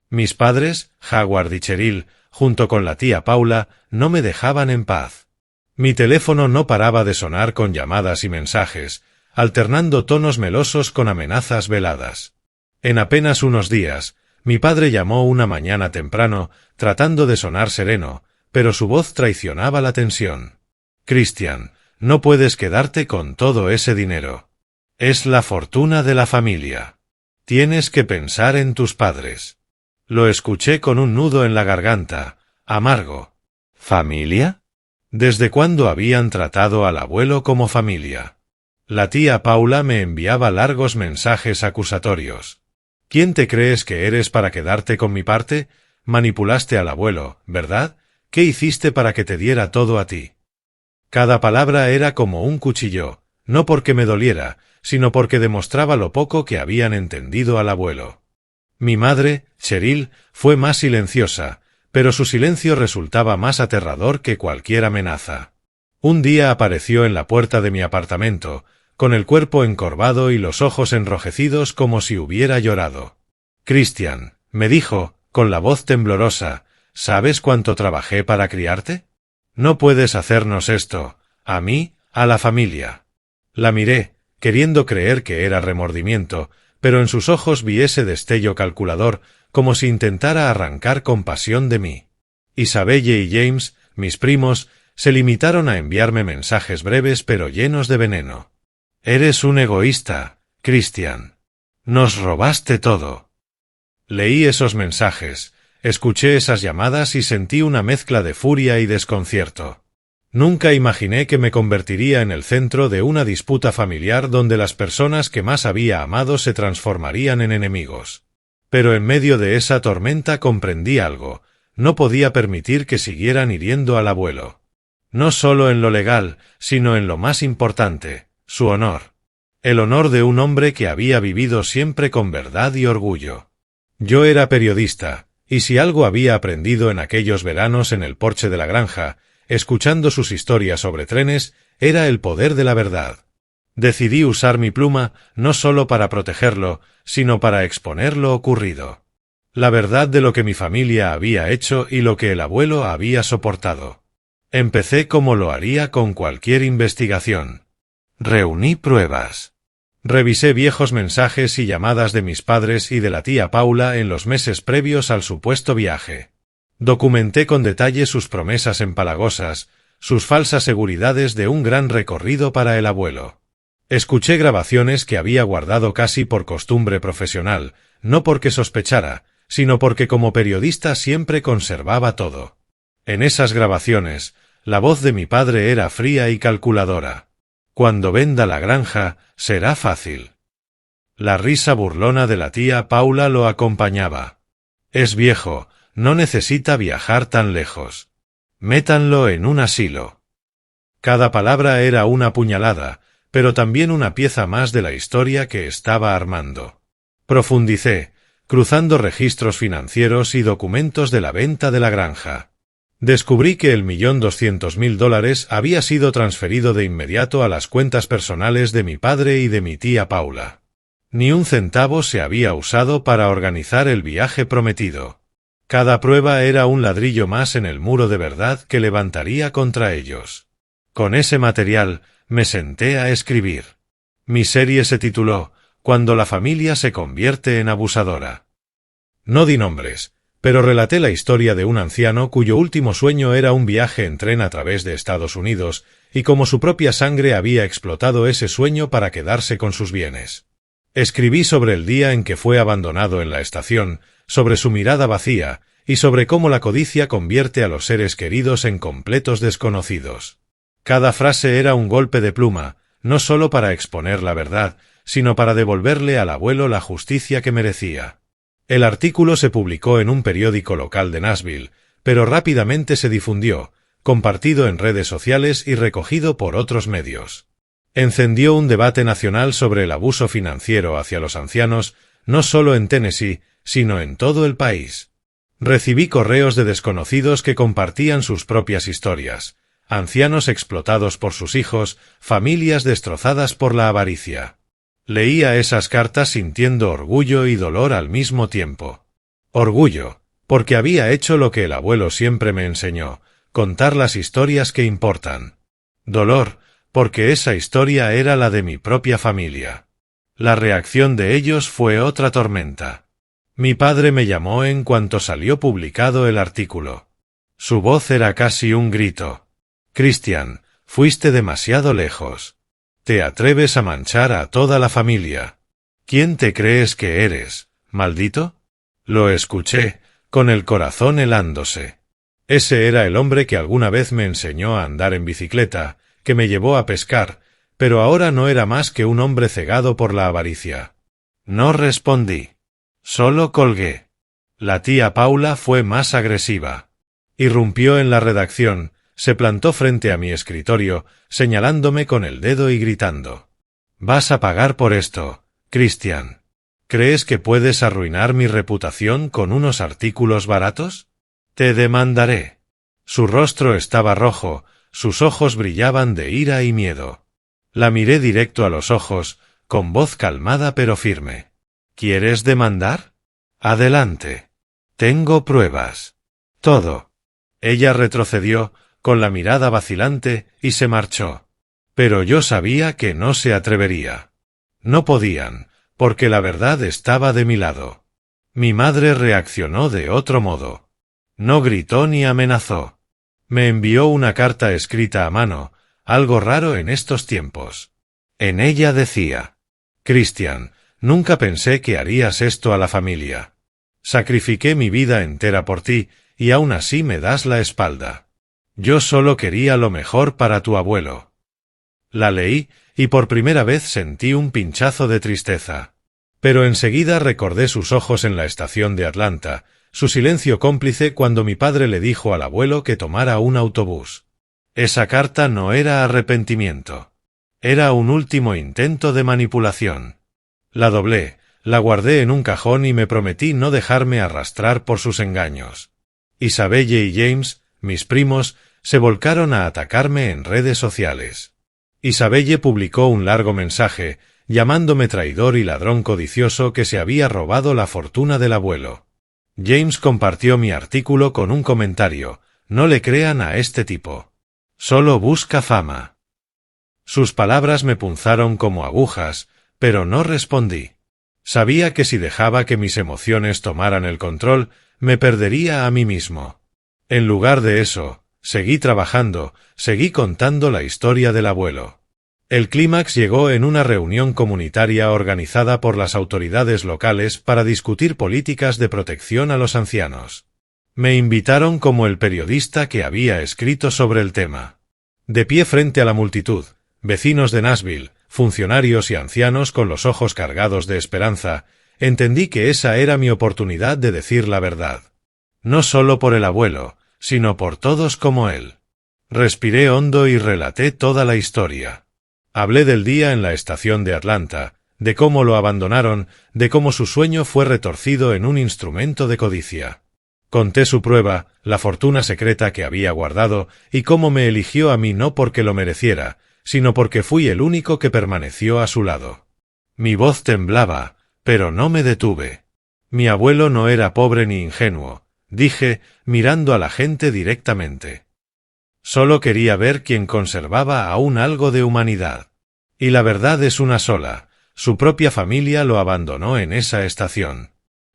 Speaker 1: Mis padres, Howard y Cheryl, junto con la tía Paula, no me dejaban en paz. Mi teléfono no paraba de sonar con llamadas y mensajes, alternando tonos melosos con amenazas veladas. En apenas unos días, mi padre llamó una mañana temprano, tratando de sonar sereno, pero su voz traicionaba la tensión. Christian, no puedes quedarte con todo ese dinero. Es la fortuna de la familia. Tienes que pensar en tus padres. Lo escuché con un nudo en la garganta, amargo. ¿Familia? ¿Desde cuándo habían tratado al abuelo como familia? La tía Paula me enviaba largos mensajes acusatorios. ¿Quién te crees que eres para quedarte con mi parte? Manipulaste al abuelo, ¿verdad? ¿Qué hiciste para que te diera todo a ti? Cada palabra era como un cuchillo, no porque me doliera, sino porque demostraba lo poco que habían entendido al abuelo. Mi madre, Cheryl, fue más silenciosa, pero su silencio resultaba más aterrador que cualquier amenaza. Un día apareció en la puerta de mi apartamento, con el cuerpo encorvado y los ojos enrojecidos como si hubiera llorado. Christian, me dijo, con la voz temblorosa, ¿sabes cuánto trabajé para criarte? No puedes hacernos esto, a mí, a la familia. La miré, queriendo creer que era remordimiento, pero en sus ojos vi ese destello calculador, como si intentara arrancar compasión de mí. Isabelle y James, mis primos, se limitaron a enviarme mensajes breves pero llenos de veneno. Eres un egoísta, Christian. Nos robaste todo. Leí esos mensajes, escuché esas llamadas y sentí una mezcla de furia y desconcierto. Nunca imaginé que me convertiría en el centro de una disputa familiar donde las personas que más había amado se transformarían en enemigos. Pero en medio de esa tormenta comprendí algo, no podía permitir que siguieran hiriendo al abuelo. No solo en lo legal, sino en lo más importante, su honor. El honor de un hombre que había vivido siempre con verdad y orgullo. Yo era periodista, y si algo había aprendido en aquellos veranos en el porche de la granja, escuchando sus historias sobre trenes, era el poder de la verdad. Decidí usar mi pluma no solo para protegerlo, sino para exponer lo ocurrido. La verdad de lo que mi familia había hecho y lo que el abuelo había soportado. Empecé como lo haría con cualquier investigación. Reuní pruebas. Revisé viejos mensajes y llamadas de mis padres y de la tía Paula en los meses previos al supuesto viaje. Documenté con detalle sus promesas empalagosas, sus falsas seguridades de un gran recorrido para el abuelo. Escuché grabaciones que había guardado casi por costumbre profesional, no porque sospechara, sino porque como periodista siempre conservaba todo. En esas grabaciones, la voz de mi padre era fría y calculadora. Cuando venda la granja, será fácil. La risa burlona de la tía Paula lo acompañaba. Es viejo, no necesita viajar tan lejos. Métanlo en un asilo. Cada palabra era una puñalada, pero también una pieza más de la historia que estaba armando. Profundicé, cruzando registros financieros y documentos de la venta de la granja. Descubrí que el $1.200.000 había sido transferido de inmediato a las cuentas personales de mi padre y de mi tía Paula. Ni un centavo se había usado para organizar el viaje prometido. Cada prueba era un ladrillo más en el muro de verdad que levantaría contra ellos. Con ese material, me senté a escribir. Mi serie se tituló Cuando la familia se convierte en abusadora. No di nombres, pero relaté la historia de un anciano cuyo último sueño era un viaje en tren a través de Estados Unidos, y como su propia sangre había explotado ese sueño para quedarse con sus bienes. Escribí sobre el día en que fue abandonado en la estación, sobre su mirada vacía, y sobre cómo la codicia convierte a los seres queridos en completos desconocidos. Cada frase era un golpe de pluma, no solo para exponer la verdad, sino para devolverle al abuelo la justicia que merecía. El artículo se publicó en un periódico local de Nashville, pero rápidamente se difundió, compartido en redes sociales y recogido por otros medios. Encendió un debate nacional sobre el abuso financiero hacia los ancianos, no solo en Tennessee, sino en todo el país. Recibí correos de desconocidos que compartían sus propias historias, ancianos explotados por sus hijos, familias destrozadas por la avaricia. Leía esas cartas sintiendo orgullo y dolor al mismo tiempo. Orgullo, porque había hecho lo que el abuelo siempre me enseñó, contar las historias que importan. Dolor, porque esa historia era la de mi propia familia. La reacción de ellos fue otra tormenta. Mi padre me llamó en cuanto salió publicado el artículo. Su voz era casi un grito. Christian, fuiste demasiado lejos. Te atreves a manchar a toda la familia. ¿Quién te crees que eres, maldito? Lo escuché, con el corazón helándose. Ese era el hombre que alguna vez me enseñó a andar en bicicleta, que me llevó a pescar, pero ahora no era más que un hombre cegado por la avaricia. No respondí. Solo colgué. La tía Paula fue más agresiva. Irrumpió en la redacción, se plantó frente a mi escritorio, señalándome con el dedo y gritando. «Vas a pagar por esto, Christian. ¿Crees que puedes arruinar mi reputación con unos artículos baratos? Te demandaré». Su rostro estaba rojo, sus ojos brillaban de ira y miedo. La miré directo a los ojos, con voz calmada pero firme. «¿Quieres demandar? Adelante. Tengo pruebas. Todo». Ella retrocedió, con la mirada vacilante, y se marchó. Pero yo sabía que no se atrevería. No podían, porque la verdad estaba de mi lado. Mi madre reaccionó de otro modo. No gritó ni amenazó. Me envió una carta escrita a mano, algo raro en estos tiempos. En ella decía: «Christian, nunca pensé que harías esto a la familia. Sacrifiqué mi vida entera por ti, y aún así me das la espalda. Yo solo quería lo mejor para tu abuelo». La leí, y por primera vez sentí un pinchazo de tristeza. Pero enseguida recordé sus ojos en la estación de Atlanta, su silencio cómplice cuando mi padre le dijo al abuelo que tomara un autobús. Esa carta no era arrepentimiento. Era un último intento de manipulación. La doblé, la guardé en un cajón y me prometí no dejarme arrastrar por sus engaños. Isabelle y James, mis primos, se volcaron a atacarme en redes sociales. Isabelle publicó un largo mensaje, llamándome traidor y ladrón codicioso que se había robado la fortuna del abuelo. James compartió mi artículo con un comentario: «No le crean a este tipo. Solo busca fama». Sus palabras me punzaron como agujas, pero no respondí. Sabía que si dejaba que mis emociones tomaran el control, me perdería a mí mismo. En lugar de eso, seguí trabajando, seguí contando la historia del abuelo. El clímax llegó en una reunión comunitaria organizada por las autoridades locales para discutir políticas de protección a los ancianos. Me invitaron como el periodista que había escrito sobre el tema. De pie frente a la multitud, vecinos de Nashville, funcionarios y ancianos con los ojos cargados de esperanza, entendí que esa era mi oportunidad de decir la verdad. No solo por el abuelo, sino por todos como él. Respiré hondo y relaté toda la historia. Hablé del día en la estación de Atlanta, de cómo lo abandonaron, de cómo su sueño fue retorcido en un instrumento de codicia. Conté su prueba, la fortuna secreta que había guardado, y cómo me eligió a mí no porque lo mereciera, sino porque fui el único que permaneció a su lado. Mi voz temblaba, pero no me detuve. Mi abuelo no era pobre ni ingenuo, dije, mirando a la gente directamente. Solo quería ver quién conservaba aún algo de humanidad. Y la verdad es una sola: su propia familia lo abandonó en esa estación.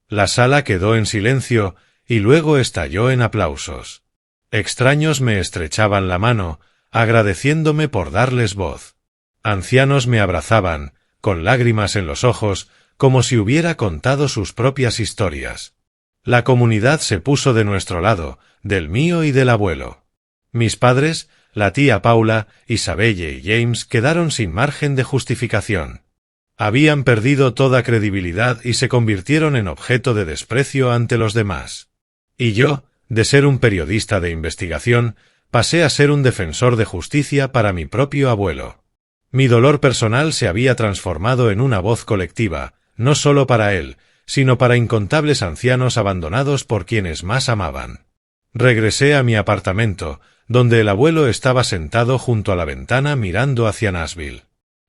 Speaker 1: La sala quedó en silencio, y luego estalló en aplausos. Extraños me estrechaban la mano, agradeciéndome por darles voz. Ancianos me abrazaban, con lágrimas en los ojos, como si hubiera contado sus propias historias. La comunidad se puso de nuestro lado, del mío y del abuelo. Mis padres, la tía Paula, Isabelle y James quedaron sin margen de justificación. Habían perdido toda credibilidad y se convirtieron en objeto de desprecio ante los demás. Y yo, de ser un periodista de investigación, pasé a ser un defensor de justicia para mi propio abuelo. Mi dolor personal se había transformado en una voz colectiva, no solo para él, sino para incontables ancianos abandonados por quienes más amaban. Regresé a mi apartamento, donde el abuelo estaba sentado junto a la ventana mirando hacia Nashville.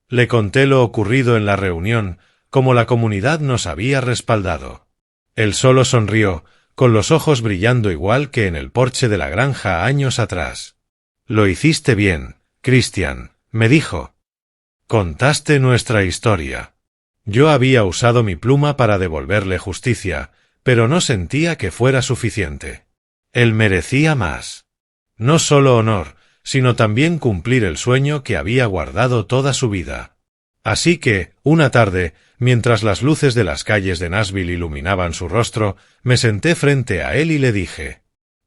Speaker 1: Le conté lo ocurrido en la reunión, como la comunidad nos había respaldado. Él solo sonrió, con los ojos brillando igual que en el porche de la granja años atrás. «Lo hiciste bien, Christian», me dijo. «Contaste nuestra historia». Yo había usado mi pluma para devolverle justicia, pero no sentía que fuera suficiente. Él merecía más. No solo honor, sino también cumplir el sueño que había guardado toda su vida. Así que, una tarde, mientras las luces de las calles de Nashville iluminaban su rostro, me senté frente a él y le dije: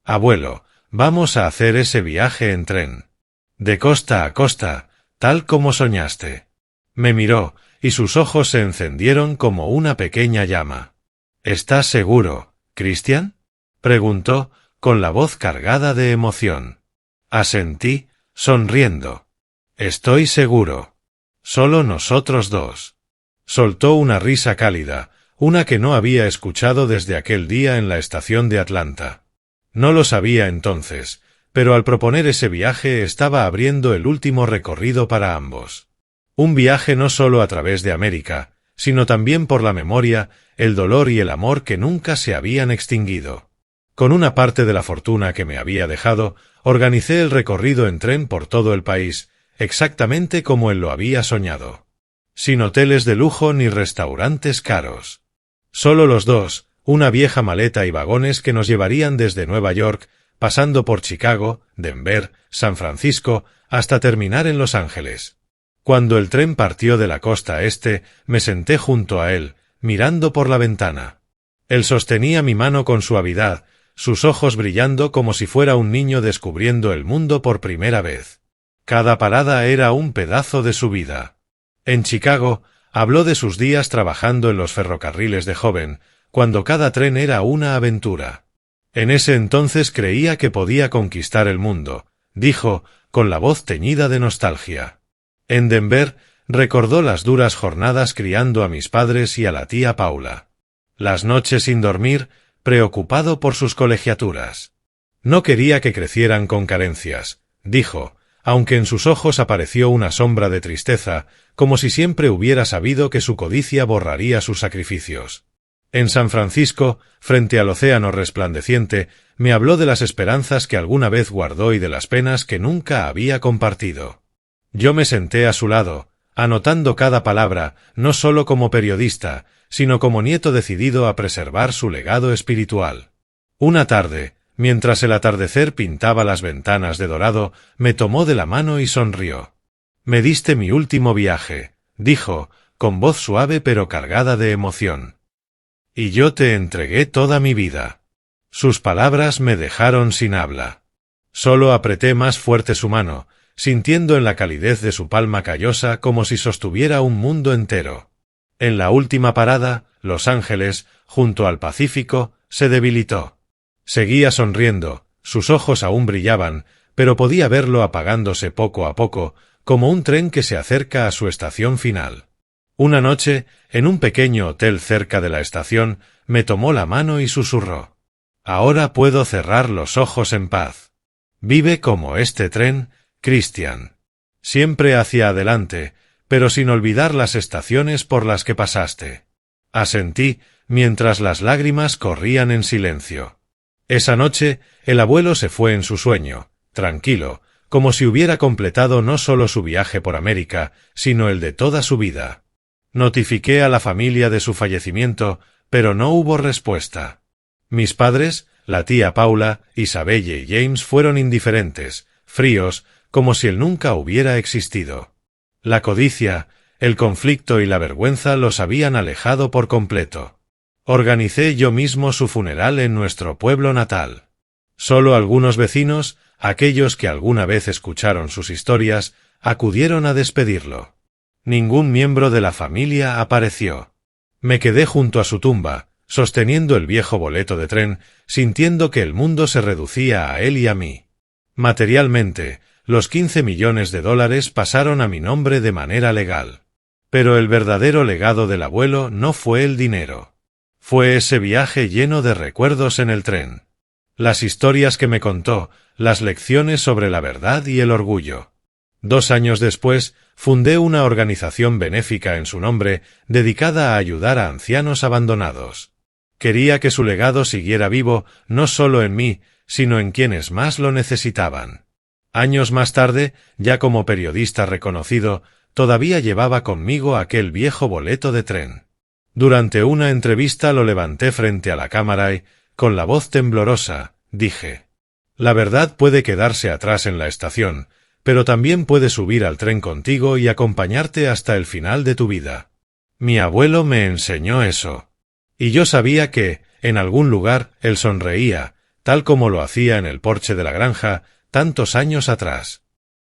Speaker 1: «Abuelo, vamos a hacer ese viaje en tren. De costa a costa, tal como soñaste». Me miró, y sus ojos se encendieron como una pequeña llama. «¿Estás seguro, Christian?», preguntó, con la voz cargada de emoción. Asentí, sonriendo. «Estoy seguro. Solo nosotros dos». Soltó una risa cálida, una que no había escuchado desde aquel día en la estación de Atlanta. No lo sabía entonces, pero al proponer ese viaje estaba abriendo el último recorrido para ambos. Un viaje no solo a través de América, sino también por la memoria, el dolor y el amor que nunca se habían extinguido. Con una parte de la fortuna que me había dejado, organicé el recorrido en tren por todo el país, exactamente como él lo había soñado. Sin hoteles de lujo ni restaurantes caros. Solo los dos, una vieja maleta y vagones que nos llevarían desde Nueva York, pasando por Chicago, Denver, San Francisco, hasta terminar en Los Ángeles. Cuando el tren partió de la costa este, me senté junto a él, mirando por la ventana. Él sostenía mi mano con suavidad, sus ojos brillando como si fuera un niño descubriendo el mundo por primera vez. Cada parada era un pedazo de su vida. En Chicago, habló de sus días trabajando en los ferrocarriles de joven, cuando cada tren era una aventura. En ese entonces creía que podía conquistar el mundo, dijo, con la voz teñida de nostalgia. En Denver, recordó las duras jornadas criando a mis padres y a la tía Paula. Las noches sin dormir, preocupado por sus colegiaturas. No quería que crecieran con carencias, dijo, aunque en sus ojos apareció una sombra de tristeza, como si siempre hubiera sabido que su codicia borraría sus sacrificios. En San Francisco, frente al océano resplandeciente, me habló de las esperanzas que alguna vez guardó y de las penas que nunca había compartido. Yo me senté a su lado, anotando cada palabra, no solo como periodista, sino como nieto decidido a preservar su legado espiritual. Una tarde, mientras el atardecer pintaba las ventanas de dorado, me tomó de la mano y sonrió. «Me diste mi último viaje», dijo, con voz suave pero cargada de emoción. «Y yo te entregué toda mi vida». Sus palabras me dejaron sin habla. Solo apreté más fuerte su mano, sintiendo en la calidez de su palma callosa como si sostuviera un mundo entero. En la última parada, Los Ángeles, junto al Pacífico, se debilitó. Seguía sonriendo, sus ojos aún brillaban, pero podía verlo apagándose poco a poco, como un tren que se acerca a su estación final. Una noche, en un pequeño hotel cerca de la estación, me tomó la mano y susurró: «Ahora puedo cerrar los ojos en paz. Vive como este tren, Christian. Siempre hacia adelante, pero sin olvidar las estaciones por las que pasaste». Asentí, mientras las lágrimas corrían en silencio. Esa noche, el abuelo se fue en su sueño, tranquilo, como si hubiera completado no solo su viaje por América, sino el de toda su vida. Notifiqué a la familia de su fallecimiento, pero no hubo respuesta. Mis padres, la tía Paula, Isabelle y James fueron indiferentes, fríos, como si él nunca hubiera existido. La codicia, el conflicto y la vergüenza los habían alejado por completo. Organicé yo mismo su funeral en nuestro pueblo natal. Solo algunos vecinos, aquellos que alguna vez escucharon sus historias, acudieron a despedirlo. Ningún miembro de la familia apareció. Me quedé junto a su tumba, sosteniendo el viejo boleto de tren, sintiendo que el mundo se reducía a él y a mí. Materialmente, los $15 millones pasaron a mi nombre de manera legal. Pero el verdadero legado del abuelo no fue el dinero. Fue ese viaje lleno de recuerdos en el tren. Las historias que me contó, las lecciones sobre la verdad y el orgullo. 2 años después, fundé una organización benéfica en su nombre, dedicada a ayudar a ancianos abandonados. Quería que su legado siguiera vivo, no solo en mí, sino en quienes más lo necesitaban. Años más tarde, ya como periodista reconocido, todavía llevaba conmigo aquel viejo boleto de tren. Durante una entrevista lo levanté frente a la cámara y, con la voz temblorosa, dije. La verdad puede quedarse atrás en la estación, pero también puede subir al tren contigo y acompañarte hasta el final de tu vida. Mi abuelo me enseñó eso. Y yo sabía que, en algún lugar, él sonreía, tal como lo hacía en el porche de la granja, tantos años atrás.